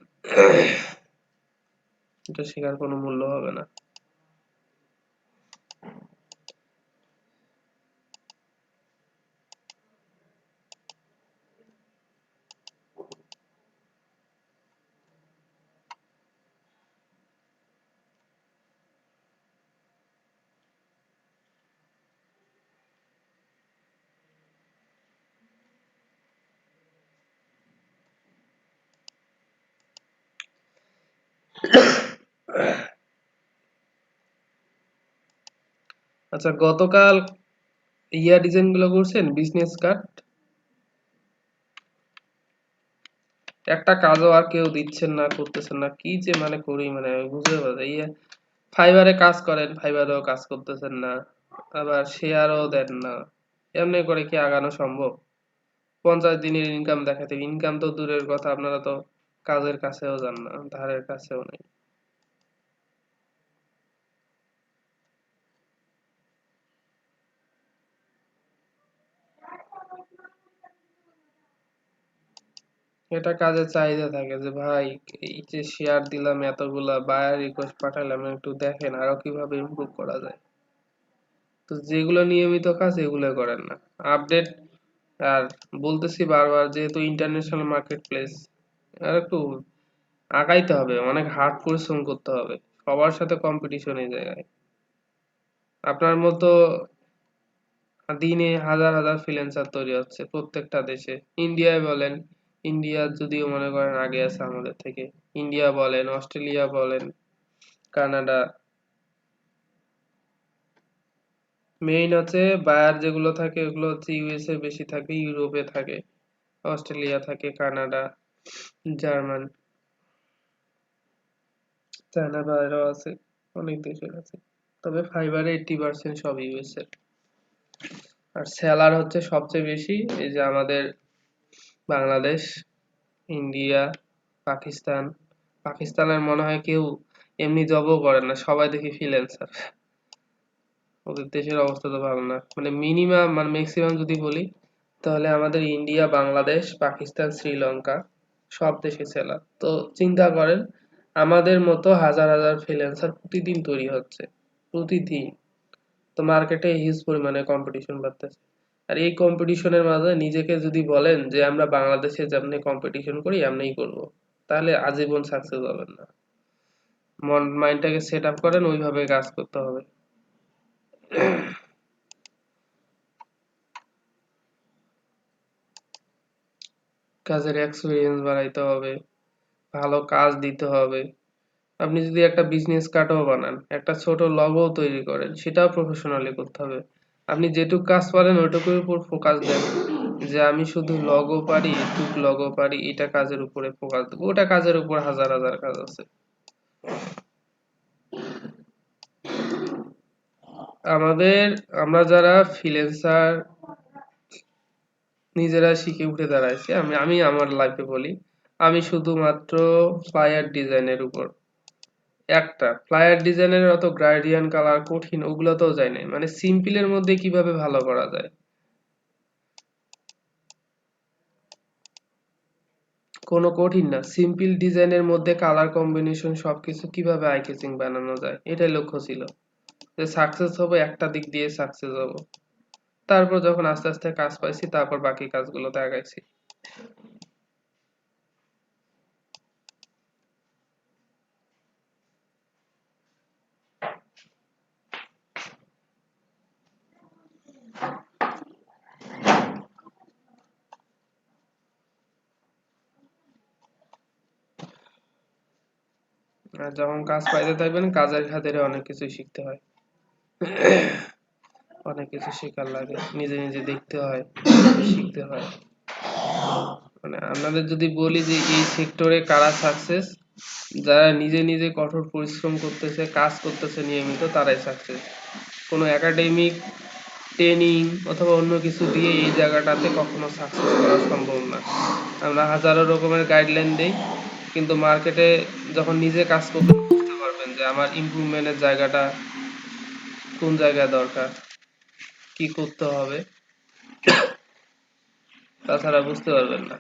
এটা শেখার কোনো মূল্য হবে না। আচ্ছা, গতকাল ডিজাইন গুলো করছেন, বিজনেস কার্ড একটা কাজও আর কেউ দিচ্ছেন না, করতেছেন না, কি যে মানে করি, মানে আমি বুঝতে পারছি। ফাইবারে কাজ করেন, ফাইবারেও কাজ করতেছেন না, আবার শেয়ারও দেন না, এমনি করে কি আগানো সম্ভব? 50 দিনের ইনকাম দেখাতে, ইনকাম তো দূরের কথা, আপনারা তো কাজের কাছেও যান না, ধারের কাছেও নেই। এটা কাজের চাহিদা থাকে যে ভাই এই যে শেয়ার দিলাম এতগুলা, বায়ার রিকোয়েস্ট পাঠালাম, একটু দেখেন আরো কিভাবে ইমপ্রুভ করা যায়। তো যেগুলো নিয়মিত কাজ এগুলো করেন না, আপডেট। আর বলতেছি বারবার, যেহেতু ইন্টারন্যাশনাল মার্কেট প্লেস, আর একটু আগাইতে হবে, অনেক হার্ড পরিশ্রম করতে হবে, সবার সাথে কম্পিটিশন এই জায়গায়। আপনার মতো দিনে হাজার হাজার ফ্রিল্যান্সার তৈরি হচ্ছে প্রত্যেকটা দেশে। ইন্ডিয়ায় বলেন, ইন্ডিয়া যদিও মনে করেন আগে আছে আমাদের থেকে, ইন্ডিয়া বলেন, অস্ট্রেলিয়া বলেন, কানাডা। মেইন হচ্ছে বায়ার যেগুলো থাকে ওগুলো হচ্ছে ইউএসএ বেশি থাকে, ইউরোপে থাকে, অস্ট্রেলিয়া থাকে, কানাডা, জার্মান, চায়না বাইরেও আছে, অনেক দেশের আছে। তবে ফাইবারে 80% সব ইউএসএ। আর সেলার হচ্ছে সবচেয়ে বেশি এই যে আমাদের বাংলাদেশ, ইন্ডিয়া, পাকিস্তান। পাকিস্তানের মনে হয় কেউ এমনি জবও করে না, সবাই দেখি ফ্রিল্যান্সার। ওদের দেশের অবস্থা তো ভালো না, মানে মিনিমাম মানে ম্যাক্সিমাম যদি বলি তাহলে আমাদের ইন্ডিয়া, বাংলাদেশ, পাকিস্তান, শ্রীলঙ্কা সব দেশে সেলার। তো চিন্তা করেন, আমাদের মতো হাজার হাজার ফ্রিল্যান্সার প্রতিদিন তৈরি হচ্ছে, প্রতিদিন। তো মার্কেটে হিউজ পরিমাণে কম্পিটিশন বাড়তেছে। আর এই কম্পিটিশনের মাঝে নিজেকে যদি বলেন যে আমরা বাংলাদেশে যেমনি কম্পিটিশন করি এমনিই করব, তাহলে আজীবন সাকসেস হবেন না। মাইন্ডটাকে সেট আপ করেন, ওইভাবে কাজ করতে হবে। কাজের এক্সপিরিয়েন্স বাড়াইতে হবে, ভালো কাজ দিতে হবে। আপনি যদি একটা বিজনেস কার্ডও বানান, একটা ছোট লগো তৈরি করেন, সেটাও প্রফেশনালি করতে হবে। আপনি যেটুক কাজ পারেন ওইটুকুর উপর ফোকাস দেন, যে আমি শুধু লগো পারি, এটুক লগো পারি, এটা কাজের উপরে ফোকাস দেবো, ওটা কাজের উপর হাজার হাজার কাজ আছে। আমরা যারা ফ্রিল্যান্সার নিজেরা শিখে উঠে দাঁড়াইছি, আমি আমি আমার লাইফে বলি, আমি শুধুমাত্র ফ্লায়ার ডিজাইনের উপর, একটা ফ্লায়ার ডিজাইনের অত গ্রাডিয়ান কালার কঠিন ওগুলো তো যায় নাই, মানে সিম্পলের মধ্যে কিভাবে ভালো করা যায়, কোনো কঠিন না, সিম্পল ডিজাইনের মধ্যে কালার কম্বিনেশন সবকিছু কিভাবে আই ক্যাচিং বানানো যায়, এটাই লক্ষ্য ছিল, যে সাকসেস হবো একটা দিক দিয়ে, সাকসেস হবো। তারপর যখন আস্তে আস্তে কাজ পাইছি, তারপর বাকি কাজগুলোতে আগাইছি। আর যখন কাজ পাইতে থাকবেন কাজের খাতিরে অনেক কিছু শিখতে হয়, অনেক কিছু শেখার লাগে, নিজে নিজে দেখতে হয়, শিখতে হয়। মানে আপনাদের যদি বলি যে এই সেক্টরে কারা সাকসেস, যারা নিজে নিজে কঠোর পরিশ্রম করতেছে, কাজ করতেছে নিয়মিত, তারাই সাকসেস। কোনো একাডেমিক ট্রেনিং অথবা অন্য কিছু দিয়ে এই জায়গাটাতে কখনো সাকসেস করা সম্ভব না। আমরা হাজারো রকমের গাইডলাইন দেই, কিন্তু মার্কেটে যখন নিজে কাজ করতে বুঝতে পারবেন যে আমার ইমপ্রুভমেন্টের জায়গাটা কোন জায়গায় দরকার, কি করতে হবে, তাছাড়া বুঝতে পারবেন না।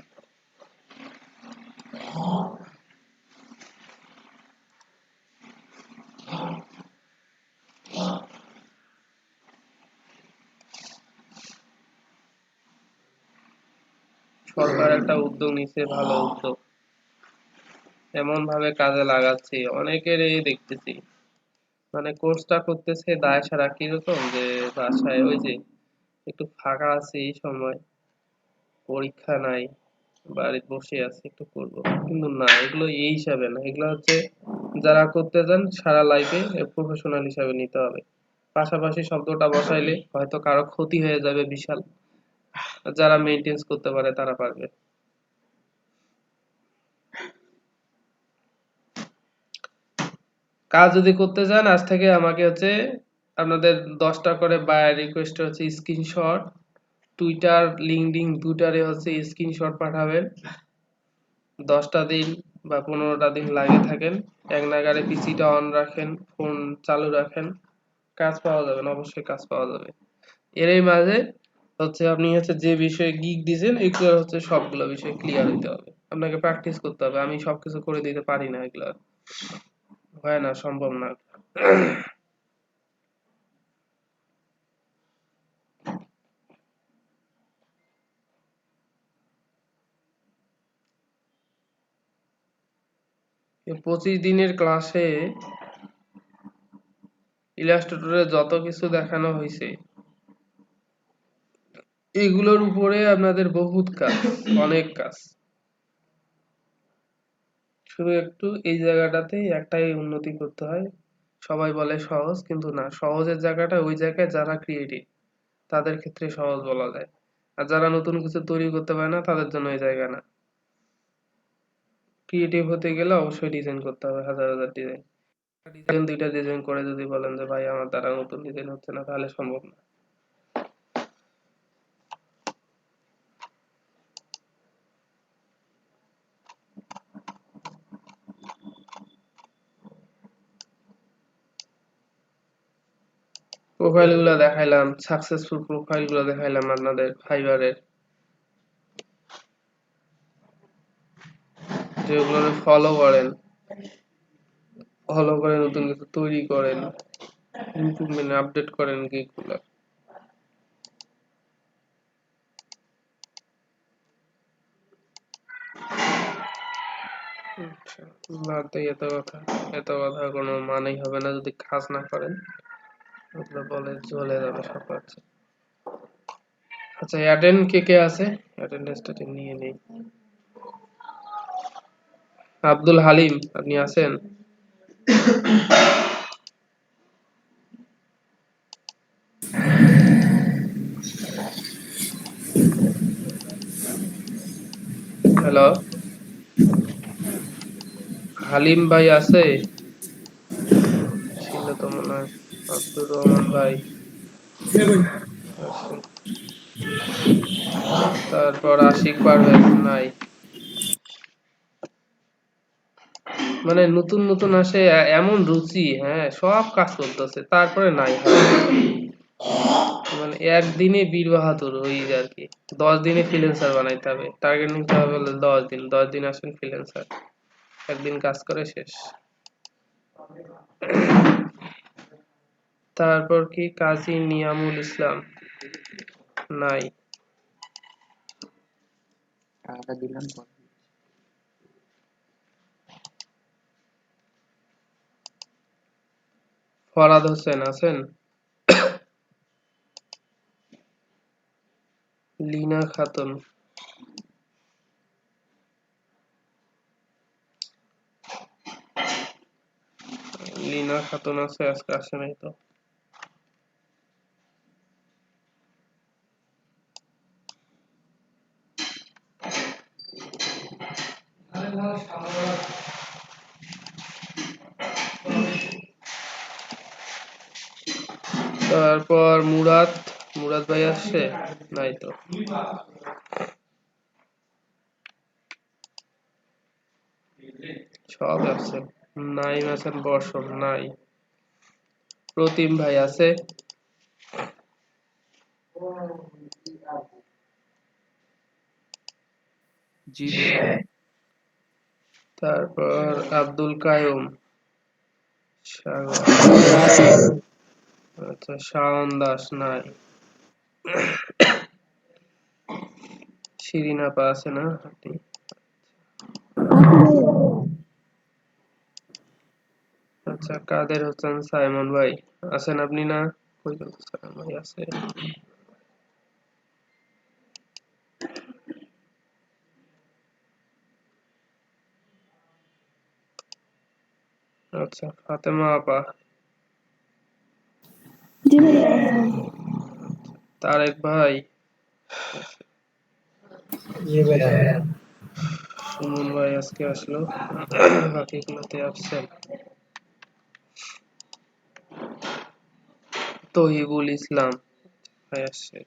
সরকার একটা উদ্যোগ নিচ্ছে, ভালো উদ্যোগ, এমন ভাবে কাজে লাগাচ্ছে, অনেকের এই দেখতেছি মানে কোর্সটা করতেছে দায় সারা কিরকম যে বাসায় ওই যে একটু ফাঁকা আছে এই সময়, পরীক্ষা নাই, বাড়িতে বসে আছে একটু করবো, কিন্তু না, এগুলো এই হিসাবে না, এগুলো হচ্ছে যারা করতে চান সারা লাইফে প্রফেশনাল হিসাবে নিতে হবে। পাশাপাশি শব্দটা বসাইলে হয়তো কারো ক্ষতি হয়ে যাবে বিশাল, যারা মেনটেন্স করতে পারে তারা পারবে। কাজ যদি করতে চান আজ থেকে আমাকে হচ্ছে আপনাদের 10টা করে বায়ার রিকোয়েস্ট হচ্ছে স্ক্রিনশট, টুইটার লিঙ্কডইন দুটারে হচ্ছে স্ক্রিনশট পাঠাবেন। 10টা দিন বা 15টা দিন লাগে থাকেন, এক নাগাড়ে পিসিটা অন রাখেন, ফোন চালু রাখেন, কাজ পাওয়া যাবে না, অবশ্যই কাজ পাওয়া যাবে। এরই মাঝে হচ্ছে আপনি হচ্ছে যে বিষয়ে গিগ দিয়েছেন এগুলো হচ্ছে সবগুলো বিষয় ক্লিয়ার হইতে হবে, আপনাকে প্র্যাকটিস করতে হবে। আমি সবকিছু করে দিতে পারি না, এগুলো হয় না, সম্ভব না। এই 25 দিনের ক্লাসে ইলাস্ট্রেটরে যত কিছু দেখানো হয়েছে এগুলোর উপরে আপনাদের বহুত কাজ, অনেক কাজ। শুধু একটু এই জায়গাটাতে একটাই উন্নতি করতে হয়। সবাই বলে সহজ, কিন্তু না, সহজের জায়গাটা ওই জায়গায় যারা ক্রিয়েটিভ তাদের ক্ষেত্রে সহজ বলা যায়, আর যারা নতুন কিছু তৈরি করতে পারে না তাদের জন্য এই জায়গা না। ক্রিয়েটিভ হতে গেলে অবশ্যই ডিজাইন করতে হবে, হাজার হাজার ডিজাইন। ডিজাইন দুইটা ডিজাইন করে যদি বলেন যে ভাই আমার দ্বারা নতুন ডিজাইন হচ্ছে না, তাহলে সম্ভব না। প্রোফাইল গুলো দেখাইলাম, সাকসেসফুল প্রোফাইল গুলো দেখাইলাম আপনাদের ফাইবারের, যেগুলো ফলো করেন, ফলো করে নতুন কিছু তৈরি করেন, ইমপ্রুভমেন্ট আপডেট করেন গিগুলো। আচ্ছা, বাদ দেই এত কথা, এত কথা কোনো মানেই হবে না যদি কাজ না করেন, ওগুলো বলে চলে যাবে সব কাছে। আচ্ছা, অ্যাটেন্ড কে কে আছে, অ্যাটেন্ডেন্সটা নিয়ে নেই। আব্দুল হালিম, আপনি আছেন? হ্যালো, হালিম ভাই আছে? ছিল তো মনে হয়। আব্দুর রহমান ভাই আছে। তারপর আশিক পারভেজ নাই। মানে নতুন নতুন আসে, এমন রুচি, হ্যাঁ সব কাজ করতেছে, তারপরে নাই হয়। মানে একদিনে বীর বাহাদুর ওই আর কি, 10 দিনে ফ্রিল্যান্সার বানাইতে হবে, টার্গেট নিতে হবে বলে 10 দিন, 10 দিন আসেন ফ্রিল্যান্সার, একদিন কাজ করে শেষ। তারপর কি কাজী নিয়ামুল ইসলাম নাই।
টাকাটা দিলাম পরে।
ফরাদ হোসেন আছেন? লিনা খাতুন, তাসমিনা খাতুন আছে, আজকে আসে নাই তো। তারপর মুরাদ ভাই আসছে নাই তো। সব আছে, নাইম আছেন, বর্ষণ নাই, প্রতিম ভাই আছে,
জি ভাইয়া।
তারপর আব্দুল কায়ুম, সাগর, আচ্ছা শাওন দাস নাই, শিরিন আপা আছে না হাঁটি,
আছি ভাইয়া।
আচ্ছা কাদের হোসেন সাইমন ভাই আছেন আপনি না? কই গেল? সাইমন ভাই আছে, আচ্ছা ফাতেমা আপা,
জি ভাইয়া আছি।
তারেক ভাই, সুমন ভাই আজকে আসলো, বাকিগুলোতে অ্যাবসেন্ট, তহিবুল ইসলাম ভাই আসছে,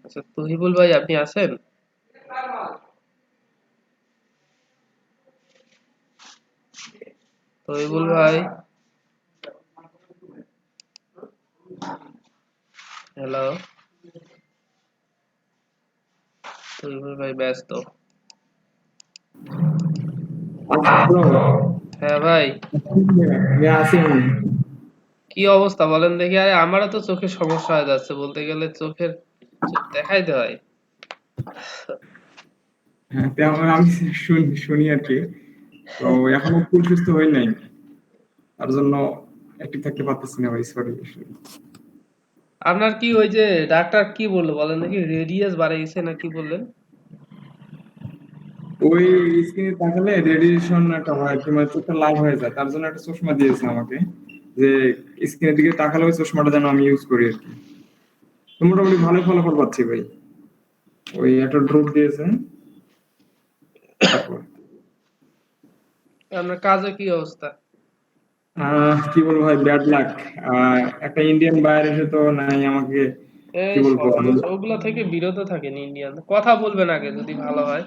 আচ্ছা তহিবুল ভাই আপনি আছেন? তহিবুল ভাই, হ্যালো, তহিবুল ভাই ব্যস্ত। হ্যাঁ ভাই, কি অবস্থা বলেন দেখি? আরে আমারও তো চোখের সমস্যা হয়ে যাচ্ছে, বলতে গেলে চোখের চোখ দেখাইতে হয়।
হ্যাঁ, তেমন আমি শুনি আর কি। তো এখনো ফুল সুস্থ হই নাই, তার জন্য অ্যাক্টিভ থাকতে পারতেছি না ভাই, সরি।
আপনার কি ওই যে ডাক্তার কি বললো বলেন দেখি, রেডিয়াস বাড়ে গেছে না কি বললেন?
ওই স্ক্রিনে তাকালে রেডিয়েশন একটা হয় আর কি, মানে চোখটা লাল হয়ে যায়, তার জন্য একটা চশমা দিয়েছে আমাকে, যে স্ক্রিনের দিকে তাকালে ওই চশমাটা যেন আমি ইউজ করি আর কি। তো মোটামুটি ভালোই ফলাফল পাচ্ছি ভাই, ওই একটা ড্রপ দিয়েছে। তারপর
আপনার কাজে কি অবস্থা?
কি বলবো ভাই, ব্যাড লাক। একটা ইন্ডিয়ান বায়ার এসে তো নাই আমাকে, কি
এই
বলবো
সর্বনাশ, ওগুলা থেকে বিরত থাকেন ইন্ডিয়ান, কথা বলবেন আগে যদি ভালো হয়।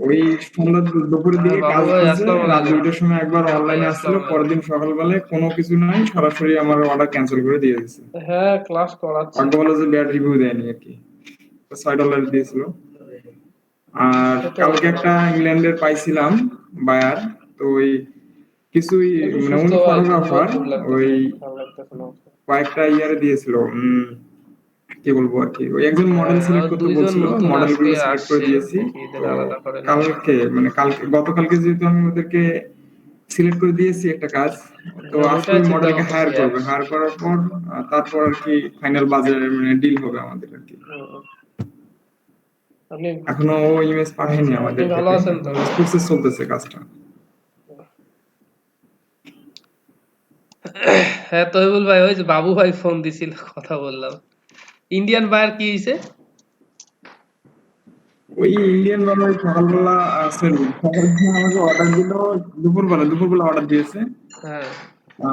ওই সন্ধ্যা দুপুরের
হ্যাঁ
দিকে
বাবু
কাজ
ভাই
করছে,
আসসালামু
রাত
আলাইকুম।
2টার সময় একবার
হ্যাঁ ভাই
অনলাইনে আসছিল,
আসসালামু
পরের দিন
আলাইকুম।
সকালবেলায় কোনো কিছু নাই, সরাসরি আমার অর্ডার ক্যান্সেল করে দিয়ে দিয়েছে।
হ্যাঁ ক্লাস করাচ্ছি।
ভাগ্য ভালো যে ব্যাড রিভিউ দেয়নি আর কি, $6 দিয়েছিল। আর
সে তো
কালকে
অবশ্যই।
একটা ইংল্যান্ডের পাইছিলাম বায়ার, তো ওই কিছুই,
একটু
মানে
সুস্থ
উনি
ভাই, দুর্বল
ফটোগ্রাফার,
খুব
ওই
লাগতেছে, ভালো লাগতেছে না।
কয়েকটা ইয়ারে দিয়েছিল, কি বলবো আর কি, ওই একজন মডেল
হ্যাঁ
সিলেক্ট
আর
করতে
দুইজন
বলছিল,
নতুন
মডেল
আজকে
গুলো সিলেক্ট করে
আসছে,
দিয়েছি।
দেখি এদের
তো
আলাদা করে নেওয়া যায়।
কালকে, মানে কালকে গতকালকে যেহেতু আমি ওদেরকে সিলেক্ট করে দিয়েছি একটা কাজ, তো
হ্যাঁ
আজকে
ওইটাই
ওই
চিন্তা
মডেলকে
করতেছি
হায়ার
আর।
করবে, হায়ার করার পর তারপর আর কি ফাইনাল বাজারে মানে ডিল হবে আমাদের আর কি।
হুম। আপনি
এখনো ও ইমেজ পাঠায়নি
আপনি
আমাদের
ভালো
থেকে,
আছেন তো?
প্রসেস চলতেছে কাজটা।
হ্যাঁ তহিবুল ভাই, ওই যে বাবু ভাই ফোন দিছিল, কথা বললাম। ইন্ডিয়ান বায়ার কি হয়েছে?
ওই ইন্ডিয়ান বাংলা সকালবেলা সরি সকালবেলা আমাকে অর্ডার দিল, দুপুরবেলা অর্ডার দিয়েছে।
হ্যাঁ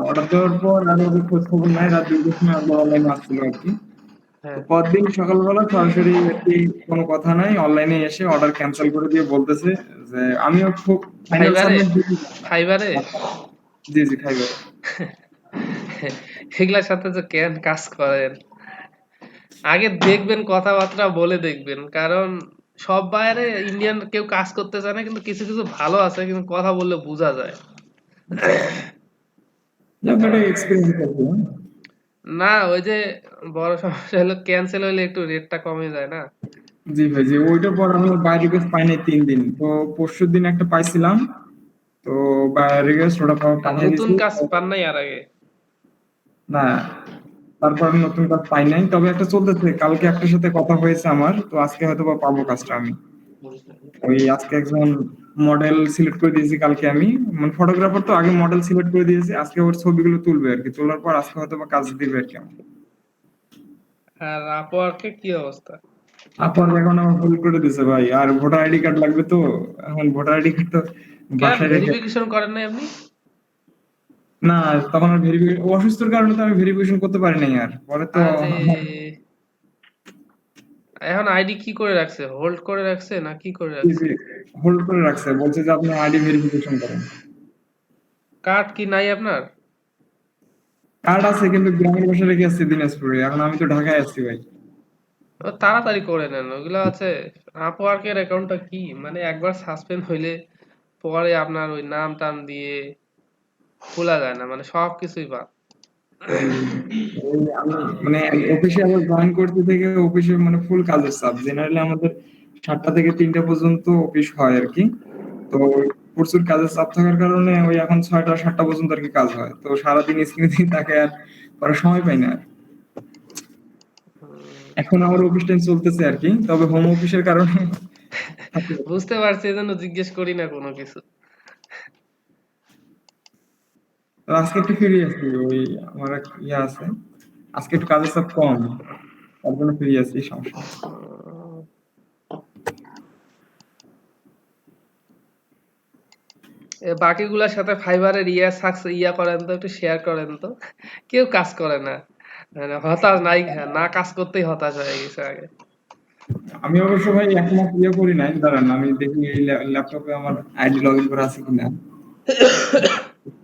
অর্ডার দেওয়ার পর আর ওদের খোঁজ খবর নাই, রাত 2টার সময় আবার অনলাইনে আসছিল আর কি। তো
হ্যাঁ।
পরদিন সকালবেলা সরাসরি আর কি, কোনো কথা নাই, অনলাইনে এসে অর্ডার ক্যান্সেল করে দিয়ে বলতেছে যে আমিও খুব ফাইনাল
ফাইবারে?
সাবমিট দিই।
ফাইবারে?
জি জি, খাইবারে।
এগুলার সাথে যে কেন কাজ করেন, আগে দেখবেন কথাবার্তা বলে দেখবেন, কারণ সব বাইরে ইন্ডিয়ান কেউ কাজ করতে চায় না, কিন্তু কিছু কিছু ভালো আছে, কিন্তু কথা বললে বোঝা যায়।
আপনার এক্সপিরিয়েন্স আছে?
না ওই যে বড় সমস্যা হলো, ক্যান্সেল হইলে একটু রেটটা কমে যায় না।
জি ভাই, জি, ওইটার পর আমি বাই রিকোয়েস্ট পাই নাই 3 দিন, তো পরশুর দিন একটা পাইছিলাম, তো বাই রিকোয়েস্ট ওটা
আর
পাঠিয়ে
নতুন
দিয়েছি।
কাজ পান নাই আর আগে?
না, তারপর আর নতুন কাজ পাই নাই, তবে একটা চলতেছে। কালকে একটার সাথে কথা হয়েছে আমার, তো আজকে হয়তো বা পাবো কাজটা আমি। ওই আজকে একজন মডেল সিলেক্ট করে দিয়েছি কালকে আমি, মানে ফটোগ্রাফার তো আগে মডেল সিলেক্ট করে দিয়েছি, আজকে ওর ছবিগুলো তুলবে আর কি, তোলার পর আজকে হয়তো বা কাজ দিবে আর কি আমাকে।
আর আপওয়ার্কে কি অবস্থা?
আপনার এখন আমার ভুল করে দিছে ভাই, আর ভোটার আইডি কার্ড লাগবে তো, এখন ভোটার আইডি কার্ড তো
কেন
বাসায় রেখে,
ভেরিফিকেশন করেন নাই আপনি?
না তখন আর ভেরিফিকেশন, অসুস্থর কারণে তো আমি ভেরিফিকেশন করতে পারি নাই, আর পরে তো
আরে এখন আইডি কি করে রাখছে, হোল্ড করে রাখছে না কি করে রাখছে?
হোল্ড করে রাখছে, বলছে যে আপনি আইডি ভেরিফিকেশন করেন।
কার্ড কি নাই আপনার?
কার্ড আছে কিন্তু গ্রামের বাসায় রেখে আসছি দিনাজপুরে, এখন আমি তো ঢাকায় আসছি ভাই।
ও তাড়াতাড়ি করে নেন ওগুলো আছে। আপওয়ার্কের অ্যাকাউন্টটা কি মানে একবার সাসপেন্ড হইলে পরে আপনার ওই নাম টাম দিয়ে খোলা যায় না, মানে সবকিছুই বাদ।
ওই আমি মানে অফিসে আবার জয়েন করতে থেকে অফিসে মানে ফুল কাজের চাপ, জেনারেলি আমাদের 7টা থেকে 3টা পর্যন্ত অফিস হয় আর কি। তো প্রচুর কাজের চাপ থাকার কারণে ওই এখন 6টা 7টা পর্যন্ত আর কি কাজ হয়, তো সারাদিন স্ক্রিনে দিয়ে তাকে আর করার সময় পাই না আর। এখন আমার অফিস টাইম চলতেছে আর কি, তবে হোম অফিসের কারণে
বুঝতে পারছি, এজন্য জিজ্ঞেস করি না কোনো কিছু।
তো আজকে একটু ফ্রি আছি, ওই আমার এক ইয়ে আছে, আজকে একটু কাজের চাপ কম, তার জন্য ফ্রি আছি, সমস্যা নেই।
বাকিগুলোর সাথে ফাইবারের ইয়া করেন তো, একটু শেয়ার করেন তো। কেউ কাজ করে না, মানে হতাশ নাই, না কাজ করতেই হতাশ হয়ে গেছে আগে।
আমি অবশ্য ভাই একমাস ইয়ে করি নাই, দাঁড়ান আমি দেখি এই ল্যাপটপে আমার আইডি লগ ইন করা আছে কিনা।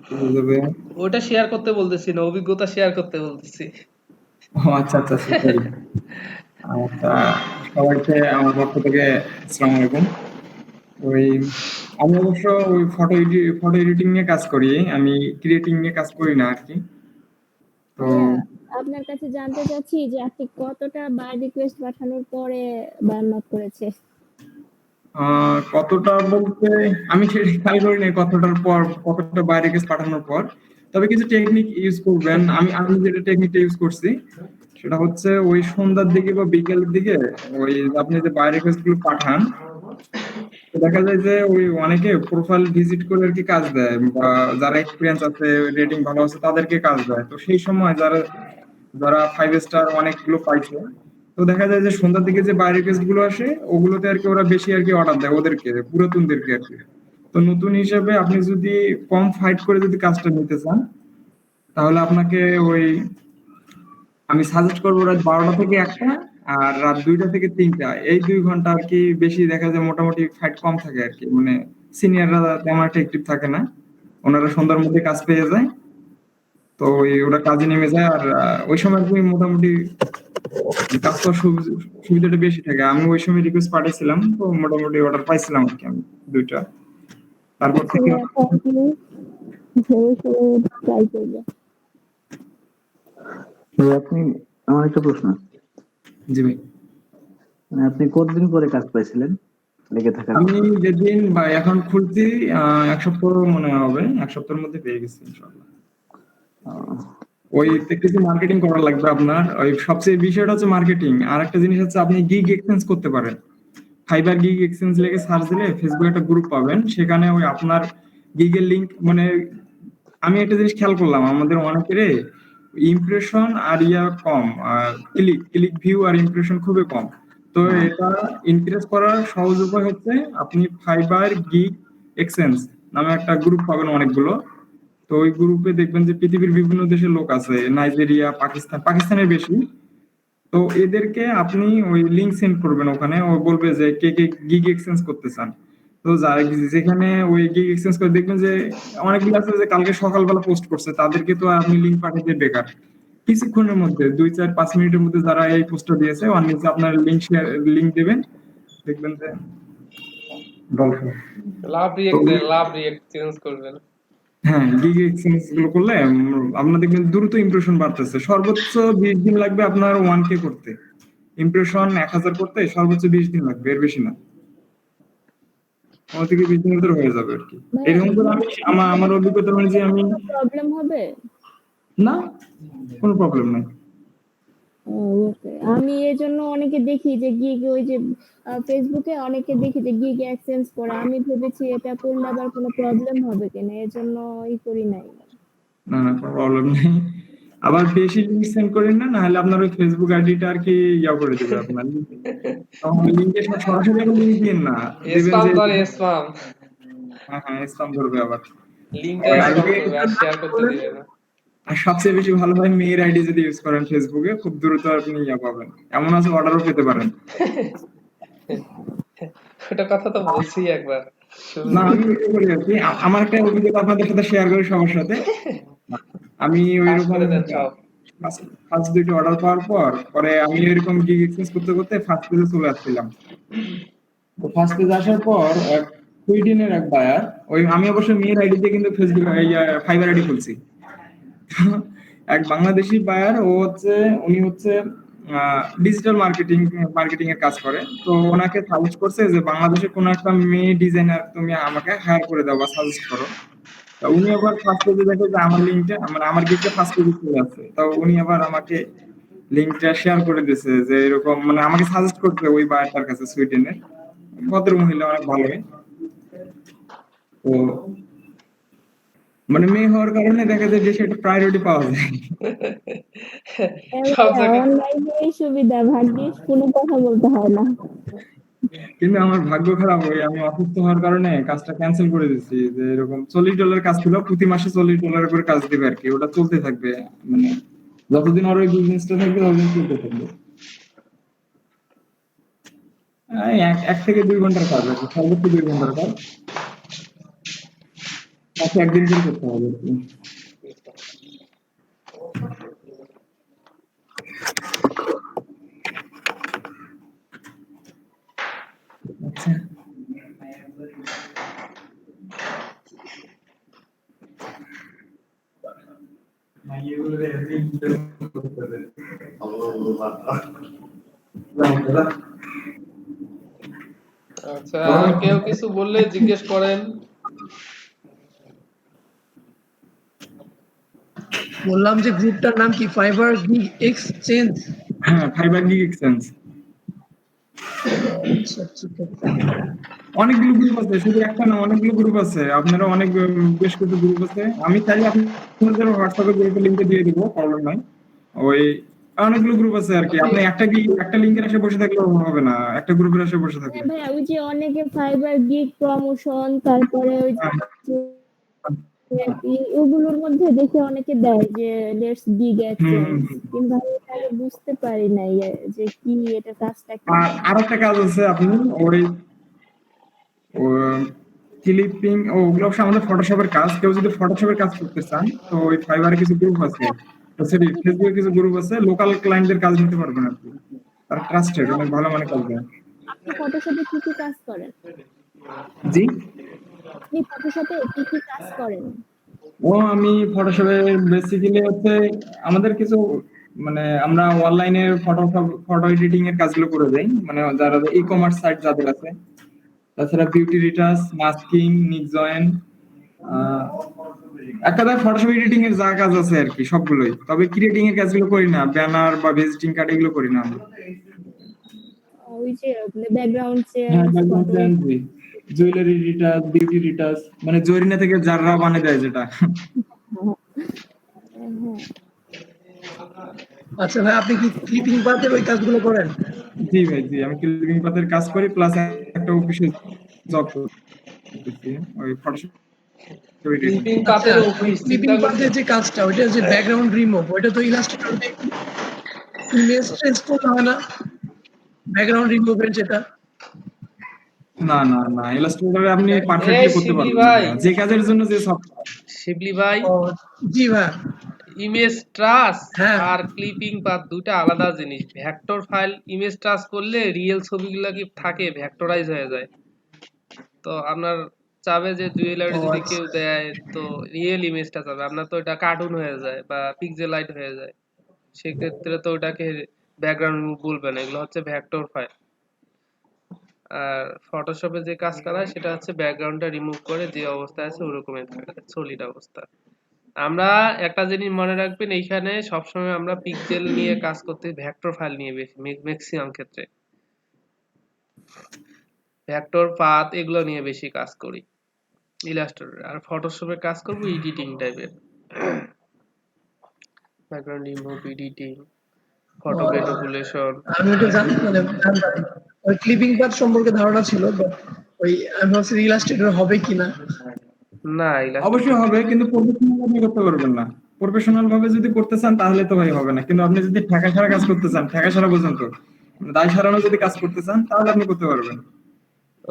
হয়ে যাবে।
ওটা শেয়ার করতে বলতেছি না, অভিজ্ঞতা শেয়ার করতে বলতেছি।
ও আচ্ছা আচ্ছা সরি। আচ্ছা, সবাইকে আমার পক্ষ থেকে আসসালামু আলাইকুম। ওই আমি অবশ্য ওই ফটো এডিটিং নিয়ে কাজ করি, আমি ক্রিয়েটিং নিয়ে কাজ করি না আর কি। তো
ভাইয়া, আপনার কাছে জানতে চাচ্ছি যে আপনি কতটা বার রিকোয়েস্ট পাঠানোর পরে বার্ন নক করেছে?
কতটা বলতে আমি সেটা খেয়াল করি নাই কতটার পর, কতটা বাইরে গেছে পাঠানোর পর। তবে কিছু টেকনিক ইউজ করবেন, আমি আমি যেটা টেকনিকটা ইউজ করছি সেটা হচ্ছে ওই সন্ধ্যার দিকে বা বিকেলের দিকে ওই আপনি যে বাইরে রিকোয়েস্ট গুলো পাঠান, তো দেখা যায় যে ওই অনেকে প্রোফাইল ভিজিট করে আর কি কাজ দেয়, বা যারা এক্সপিরিয়েন্স আছে রেটিং ভালো আছে তাদেরকে কাজ দেয়। তো সেই সময় যারা যারা 5 স্টার অনেকগুলো পাইছে, তো দেখা যায় যে সন্ধ্যার দিকে যে বাইরে রিকোয়েস্ট গুলো আসে ওগুলোতে আর কি ওরা বেশি আর কি অর্ডার দেয় ওদেরকে, পুরাতনদেরকে আর কি। তো নতুন হিসেবে আপনি যদি কম ফাইট করে যদি কাজটা নিতে চান, তাহলে আপনাকে ওই আমি সাজেস্ট করবো রাত 12টা থেকে 1টা আর রাত 2টা থেকে 3টা, এই 2 ঘন্টা আর কি বেশি দেখা যায় মোটামুটি ফাইট কম থাকে আর কি, মানে সিনিয়ররা তেমন একটা অ্যাক্টিভ থাকে না, ওনারা সন্ধ্যার মধ্যে কাজ পেয়ে যায়। তো ওরা কাজে নেমে যায়, আর ওই সময় তুমি মোটামুটি কাজ করার সুবিধাটা বেশি থাকে। আমি ওই সময় রিকোয়েস্ট পাঠিয়েছিলাম, তো মোটামুটি অর্ডার পাইছিলাম আর কি আমি 2টা। তারপর থেকে
ট্রাই করবো।
আপনি, আমার একটা প্রশ্ন,
জি ভাই,
মানে আপনি কতদিন পরে কাজ পাইছিলেন লেগে থাকার?
আমি যেদিন বা এখন খুলছি 1 সপ্তাহ মনে হবে, 1 সপ্তাহের মধ্যে পেয়ে গেছি ইনশাআল্লাহ। ওই কিছু মার্কেটিং করা লাগবে আপনার, ওই সবচেয়ে বিষয়টা হচ্ছে মার্কেটিং। আর একটা জিনিস হচ্ছে আপনি গিগ এক্সচেঞ্জ করতে পারেন, ফাইবার গিগ এক্সচেঞ্জ লিখে সার্চ দিলে ফেসবুকে একটা গ্রুপ পাবেন, সেখানে ওই আপনার গিগের লিংক, মানে আমি একটা জিনিস খেয়াল করলাম আমাদের অনেকের ইমপ্রেশন আর ইয়া কম, ক্লিক ভিউ আর ইমপ্রেশন খুবই কম। তো এটা ইনক্রিজ করার সহজ উপায় হচ্ছে আপনি ফাইবার গিগ এক্সচেঞ্জ নামে একটা গ্রুপ পাবেন অনেকগুলো। তো ওই গ্রুপে দেখবেন যে পৃথিবীর বিভিন্ন দেশের লোক আছে, নাইজেরিয়া, পাকিস্তানের বেশি। তো এদেরকে আপনি ওই লিংক সেন্ড করবেন, ওখানে ও বলবে যে কে কে গিগ এক্সচেঞ্জ করতে চান। তো যারা যেখানে ওই গিগ এক্সচেঞ্জ করে দেখবেন যে অনেকগুলো আছে যে কালকে সকালবেলা পোস্ট করছে, তাদেরকে তো আপনি লিংক পাঠিয়ে বেকার। কিছুক্ষণের মধ্যে 2-4-5 মিনিটের মধ্যে যারা এই পোস্টটা দিয়েছে ওর নিচে আপনার লিংক দেবেন, দেখবেন যে ডলফিন।
লাভ রিয়েক্ট চেঞ্জ করবেন।
হ্যাঁ, গিগ এক্সচেঞ্জ গুলো করলে আপনার দেখবেন দ্রুত ইমপ্রেশন বাড়তেছে। সর্বোচ্চ 20 দিন লাগবে আপনার 1K করতে, ইমপ্রেশন 1000 করতে সর্বোচ্চ 20 দিন লাগবে, এর বেশি না। 15 থেকে 20 দিনের ভিতরে হয়ে যাবে আর কি। এরকম করে আমি আমার অভিজ্ঞতা অনুযায়ী আমি
প্রবলেম হবে
না, কোনো প্রবলেম নাই।
ওকে, আমি এই জন্য অনেকে দেখি যে গিগ ওই যে ফেসবুকে অনেকে দেখি যে গিগ এক্সচেঞ্জ করে, আমি ভেবেছি এটা করলে আবার কোনো প্রবলেম হবে কিনা, এর জন্য করি নাই।
না না, কোনো প্রবলেম নেই। আবার বেশি লিঙ্ক সেন্ড করেন না, না হলে আপনার ওই ফেসবুক আইডিটা আর কি ইয়া করে দেবে আপনার। তখন লিঙ্কে সরাসরি লিঙ্ক দিন না, দিবেন
স্পাম
যে
করে, স্পাম
হ্যাঁ হ্যাঁ স্প্যাম করবে আবার।
লিংকটা
আর
স্পাম করবে আর শেয়ার করতে দিবে না।
আর সবচেয়ে বেশি ভালো হয় মেয়ের আইডি যদি ইউজ করেন ফেসবুকে, খুব দ্রুত আপনি ইয়া পাবেন, এমন আছে অর্ডারও পেতে পারেন।
ওটা কথা তো বলছি একবার
না আমি ওইটা করি আর কি। আমার একটা অভিজ্ঞতা আপনাদের সাথে শেয়ার করি সবার সাথে। আমি
পাস
ওইরকম
করে দেন সব।
ফার্স্ট দুইটা অর্ডার পাওয়ার পর পরে আমি এরকম গিগ এক্সচেঞ্জ করতে করতে ফার্স্ট পেজে চলে আসছিলাম। তো ফার্স্ট পেজে আসার পর এক সুইডেনের এক বায়ার, ওই আমি অবশ্য মেয়ের আইডি দিয়ে কিন্তু ফেসবুক ফাইবার আইডি খুলছি। এক বাংলাদেশি বায়ার, উনি হচ্ছে ডিজিটাল মার্কেটিং এর কাজ করে। তো ওনাকে সাজেস্ট করছে যে বাংলাদেশে কোনো একটা মেয়ে ডিজাইনার তুমি আমাকে হায়ার করে দাও বা সাজেস্ট করো। তা উনি আবার ফার্স্ট পেজে দেখে যে আমার লিঙ্কটা আমার গিগটা ফার্স্ট পেজে চলে আসছে। তো উনি আবার আমাকে লিঙ্কটা শেয়ার করে দিয়েছে যে এরকম, মানে আমাকে সাজেস্ট করতে ওই বায়ারটার কাছে, সুইডেনের ভদ্র মহিলা, অনেক ভালো। তো মানে মেয়ে হওয়ার কারণে দেখা যায় বেশি একটা প্রায়োরিটি পাওয়া যায়।
সব জায়গায়
অনলাইনে এই সুবিধা, ভাগ্যিস কোনো কথা বলতে হয় না।
কিন্তু আমার ভাগ্য খারাপ, ওই আমি অসুস্থ হওয়ার কারণে কাজটা ক্যান্সেল করে দিচ্ছি। যে এরকম $40 কাজ ছিল, প্রতি মাসে $40 করে কাজ দিবে আর কি, ওটা চলতে থাকবে, মানে যতদিন আর ওই বিজনেসটা থাকবে ততদিন চলতে থাকবে। এই 1 থেকে 2 ঘন্টার কাজ আর কি, সর্বোচ্চ 2 ঘন্টার কাজ, মাসে একদিন করে করতে হবে আর কি। আচ্ছা
আচ্ছা, আর কেউ কিছু বললে জিজ্ঞেস করেন।
বললাম যে গ্রুপটার নাম কি, ফাইবার গিগ এক্সচেঞ্জ?
হ্যাঁ, ফাইবার গিগ এক্সচেঞ্জ।
আচ্ছা ঠিক আছে।
অনেকগুলো গ্রুপ আছে, শুধু একটা না, অনেকগুলো গ্রুপ আছে। আপনারা অনেক বেশ কিছু গ্রুপ আছে, আমি চাইলে আপনাদের হোয়াটসঅ্যাপে গ্রুপের লিঙ্ক দিয়ে দিব, প্রবলেম নাই। ওই অনেকগুলো গ্রুপ আছে আর কি, আপনি একটা লিঙ্কের এসে বসে থাকলে হবে না, একটা গ্রুপের এসে বসে থাকলে।
হ্যাঁ ভাইয়া, ওই যে অনেকে ফাইবার গিগ প্রমোশন, তারপরে ওই যে ওগুলোর মধ্যে দেখে অনেকে দেয় যে লেটস গিগ এক্সচেঞ্জ, কিন্তু আমি এটা আগে বুঝতে পারি নাই যে কি এটা, কাজটা কি।
আর আরেকটা কাজ আছে, আপনি ওই ক্লিপিং ওগুলো অবশ্য আমাদের ফটোশপের কাজ। কেউ যদি ফটোশপের কাজ করতে চান, তো ওই ফাইবারে কিছু গ্রুপ আছে, সরি ফেসবুকে কিছু গ্রুপ আছে, লোকাল ক্লায়েন্টদের কাজ নিতে পারবেন আর কি। তারা ট্রাস্টেড, অনেক ভালো মানে কাজ দেয়।
আপনি ফটোশপে কি কি কাজ করেন?
জি,
আপনি ফটোশপে কি কি কাজ করেন?
আমি ফটোশপে বেসিক্যালি হচ্ছে আমাদের কিছু, মানে আমরা অনলাইনে ফটো এডিটিং এর কাজগুলো করে দেই, মানে যারা ই কমার্স সাইট যাদের আছে। তাছাড়া বিউটি রিটাচ, মাস্কিং, নিক জয়েন, একটা ফটোশপ এডিটিং এর যা কাজ আছে আর কি সবগুলোই। তবে ক্রিয়েটিং এর কাজগুলো করি না, ব্যানার বা ভিজিটিং কার্ড এগুলো করি না আমরা।
ওই যে ব্যাকগ্রাউন্ড
হ্যাঁ,
change,
jewellery retouch, beauty retouch, মানে জরিনা থেকে যাররা বানিয়ে দেয় যেটা।
আচ্ছা ভাই, আপনি কি ক্লিপিং পার্টের ওই কাজগুলো করেন?
জি ভাই, জি আমি ক্লিপিং পাতের কাজ করি, প্লাস একটা অফিসে জব করতেছি ওই ফটোশপ এডিটিং।
ক্লিপিং
আচ্ছা,
পাতের
ওই
অফিস
ক্লিপিং
চিন্তা
পার্টের
করছেন?
যে কাজটা, ওইটা যে ব্যাকগ্রাউন্ড রিমুভ, ওইটা তো ইলাস্ট্রেটর ইমেজ চেঞ্জ করতে হয় না? ব্যাকগ্রাউন্ড রিমুভের যেটা।
না না না, ইলাস্ট্রেটরে আপনি
এই
পারফেক্টলি করতে
শিবলি
পারবেন না
ভাই,
ভাইয়া, যে কাজের জন্য যে সফটওয়্যার।
শিবলি ভাই,
ও জি ভাই।
ইমেজ ট্রাস
হ্যাঁ
আর ক্লিপিং পাথ দুটা আলাদা জিনিস। ভেক্টর ফাইল ইমেজ ট্রাস করলে রিয়েল ছবিগুলো কি থাকে ভেক্টরাইজ হয়ে যায়। তো আপনার চাবে যে জুয়েলারি
ও
যদি কেউ
আচ্ছা।
দেয় তো রিয়েল ইমেজটা চাবে, আপনার তো এটা কার্টুন হয়ে যায় বা পিক্সেলাইট হয়ে যায়, সেক্ষেত্রে তো ওটাকে ব্যাকগ্রাউন্ড বলবে না, এগুলো হচ্ছে ভেক্টর ফাইল। আর ফটোশপে যে কাজ করা হয় সেটা হচ্ছে ব্যাকগ্রাউন্ডটা রিমুভ করে যে অবস্থায় আছে ওরকমই থাকে, সলিড অবস্থা। আমরা একটা জিনিস মনে রাখবেন, এইখানে সবসময় আমরা পিক্সেল নিয়ে কাজ করতে, ভেক্টর ফাইল নিয়ে বেশি ম্যাক্সিমাম ক্ষেত্রে ভেক্টর পাথ এগুলো নিয়ে বেশি কাজ করি ইলাস্ট্রেটর। আর ফটোশপে কাজ করব এডিটিং টাইপের, background remove, editing, photo manipulation.
আমি ওটা জানতাম ওই ক্লিপিং পাথ সম্পর্কে ধারণা ছিল, বাট ওই আমি ভাবছি ইলাস্ট্রেটর হবে কিনা।
না,
অবশ্যই হবে, কিন্তু প্রফেশনাল ভাবে করতে পারবেন না। প্রফেশনাল ভাবে যদি করতে চান তাহলে তো ভাই হবে না, কিন্তু আপনি যদি ঠেকা ছাড়া কাজ করতে চান, ঠেকা ছাড়া পর্যন্ত দায় সারানো যদি কাজ করতে চান তাহলে আপনি করতে পারবেন।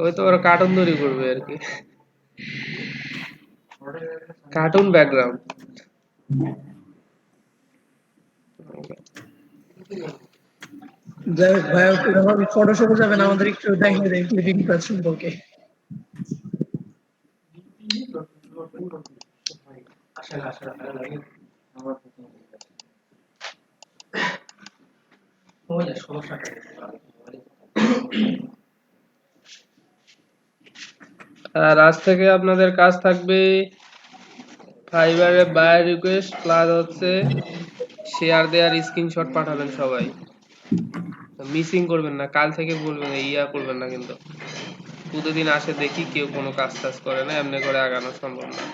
ওই তো ওরা কার্টুন তৈরি করবে আর কি, কার্টুন ব্যাকগ্রাউন্ড।
যাই হোক ভাইয়া, যখন ফটোশপে যাবেন আমাদের একটু দেখিয়ে দেন ক্লিপিং পাথ সম্পর্কে।
আর আজ থেকে আপনাদের কাজ থাকবে ফাইবারে বায়ার রিকোয়েস্ট প্লাস হচ্ছে শেয়ার দেওয়ার স্ক্রিনশট পাঠাবেন সবাই, মিসিং করবেন না। কাল থেকে বলবেন ইয়া করবেন না, কিন্তু প্রতিদিন আসে দেখি কেউ কোনো কাজ টাজ করে না, এমনি করে আগানো সম্ভব না।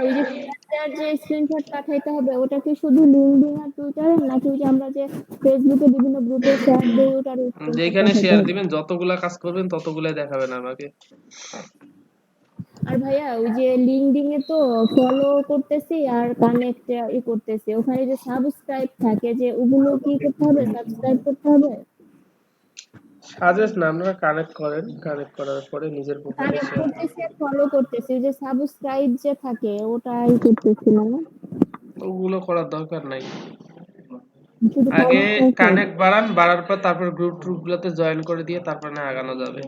ওই যে শেয়ার যে স্ক্রিনশট পাঠাইতে হবে, ওটা কি শুধু লিঙ্কডইন আর টুইটারে, নাকি ওই যে আমরা যে ফেসবুকে বিভিন্ন গ্রুপে শেয়ার দেই ওটার স্ক্রিনশট
যেখানে
পাঠাইতে
শেয়ার
হবে?
দিবেন যতগুলা কাজ করবেন ততগুলাই দেখাবেন আমাকে।
আর ভাইয়া ওই যে লিঙ্কডইন এ তো ফলো করতেছি আর কানেক্ট করতেছি, ওখানে যে সাবস্ক্রাইব থাকে, যে ওগুলো কি করতে হবে, সাবস্ক্রাইব করতে হবে?
সাজেস্ট না, আপনারা কানেক্ট করেন, কানেক্ট করার পরে নিজের প্রোফাইলে
কানেক্ট
শেয়ার
করতেছি আর ফলো করতেছি, ওই যে সাবস্ক্রাইব যে থাকে ওটাই করতেছি না।
ওগুলো করার দরকার নাই।
শুধু
আগে
ফলো
কানেক্ট বাড়ান, বাড়ার পর তারপর গ্রুপ ট্রুপ গুলোতে জয়েন করে দিয়ে তারপর না আগানো যাবে।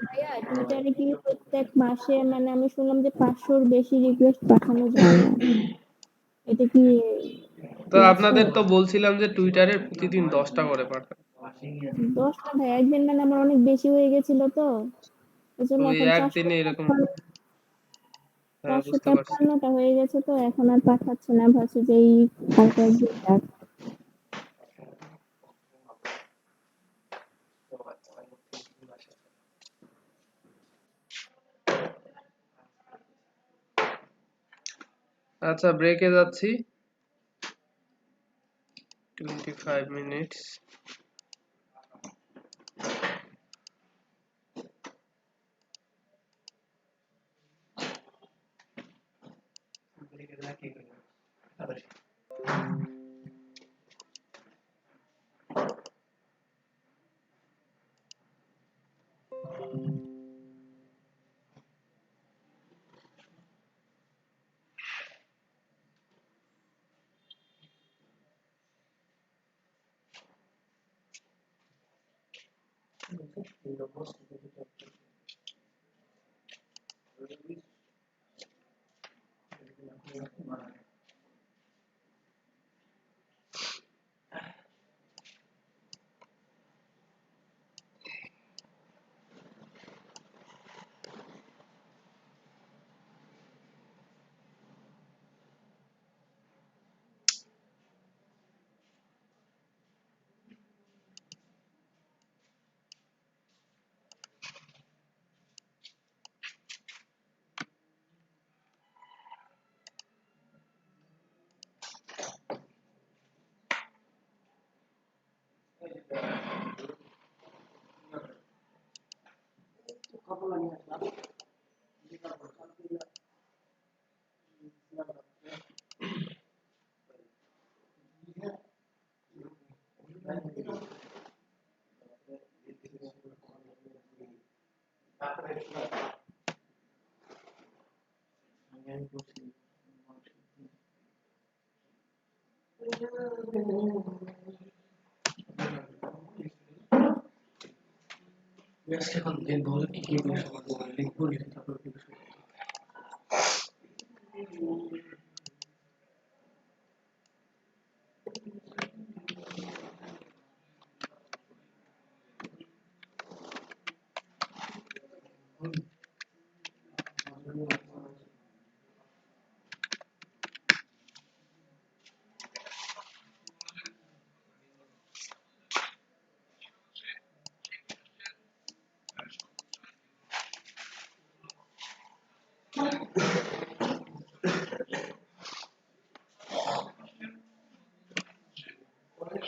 ভাইয়া টুইটারে কি প্রত্যেক মাসে, মানে আমি শুনলাম যে 500-র বেশি রিকোয়েস্ট পাঠানো যায় না, এটা কি
তো আপনাদের
বাস্তব?
তো বলছিলাম যে টুইটারে প্রতিদিন 10টা করে পাঠান।
10টা ভাই একদিন, মানে আমার অনেক বেশি হয়ে গেছিল তো, এই
তো
জন্য
ওই
এখন
একদিনে এরকম, হ্যাঁ বুঝতে পারছি।
453টা হয়ে গেছে, তো এখন আর পাঠাচ্ছে না, ভাবছি যে এই আর কয়েকদিন যাক।
আচ্ছা, ব্রেকে যাচ্ছি 25 মিনিটস।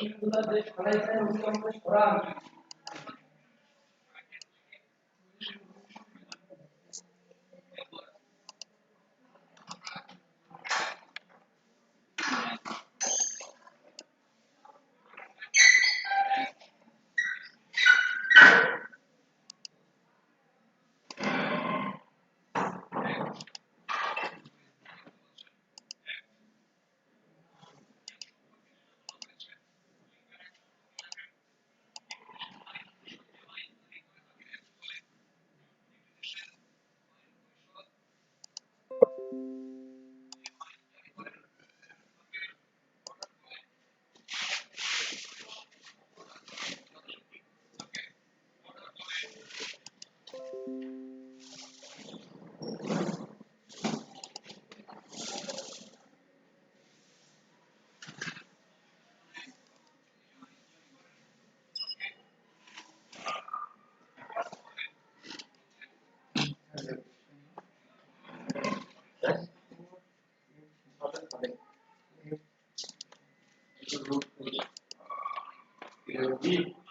Thank you.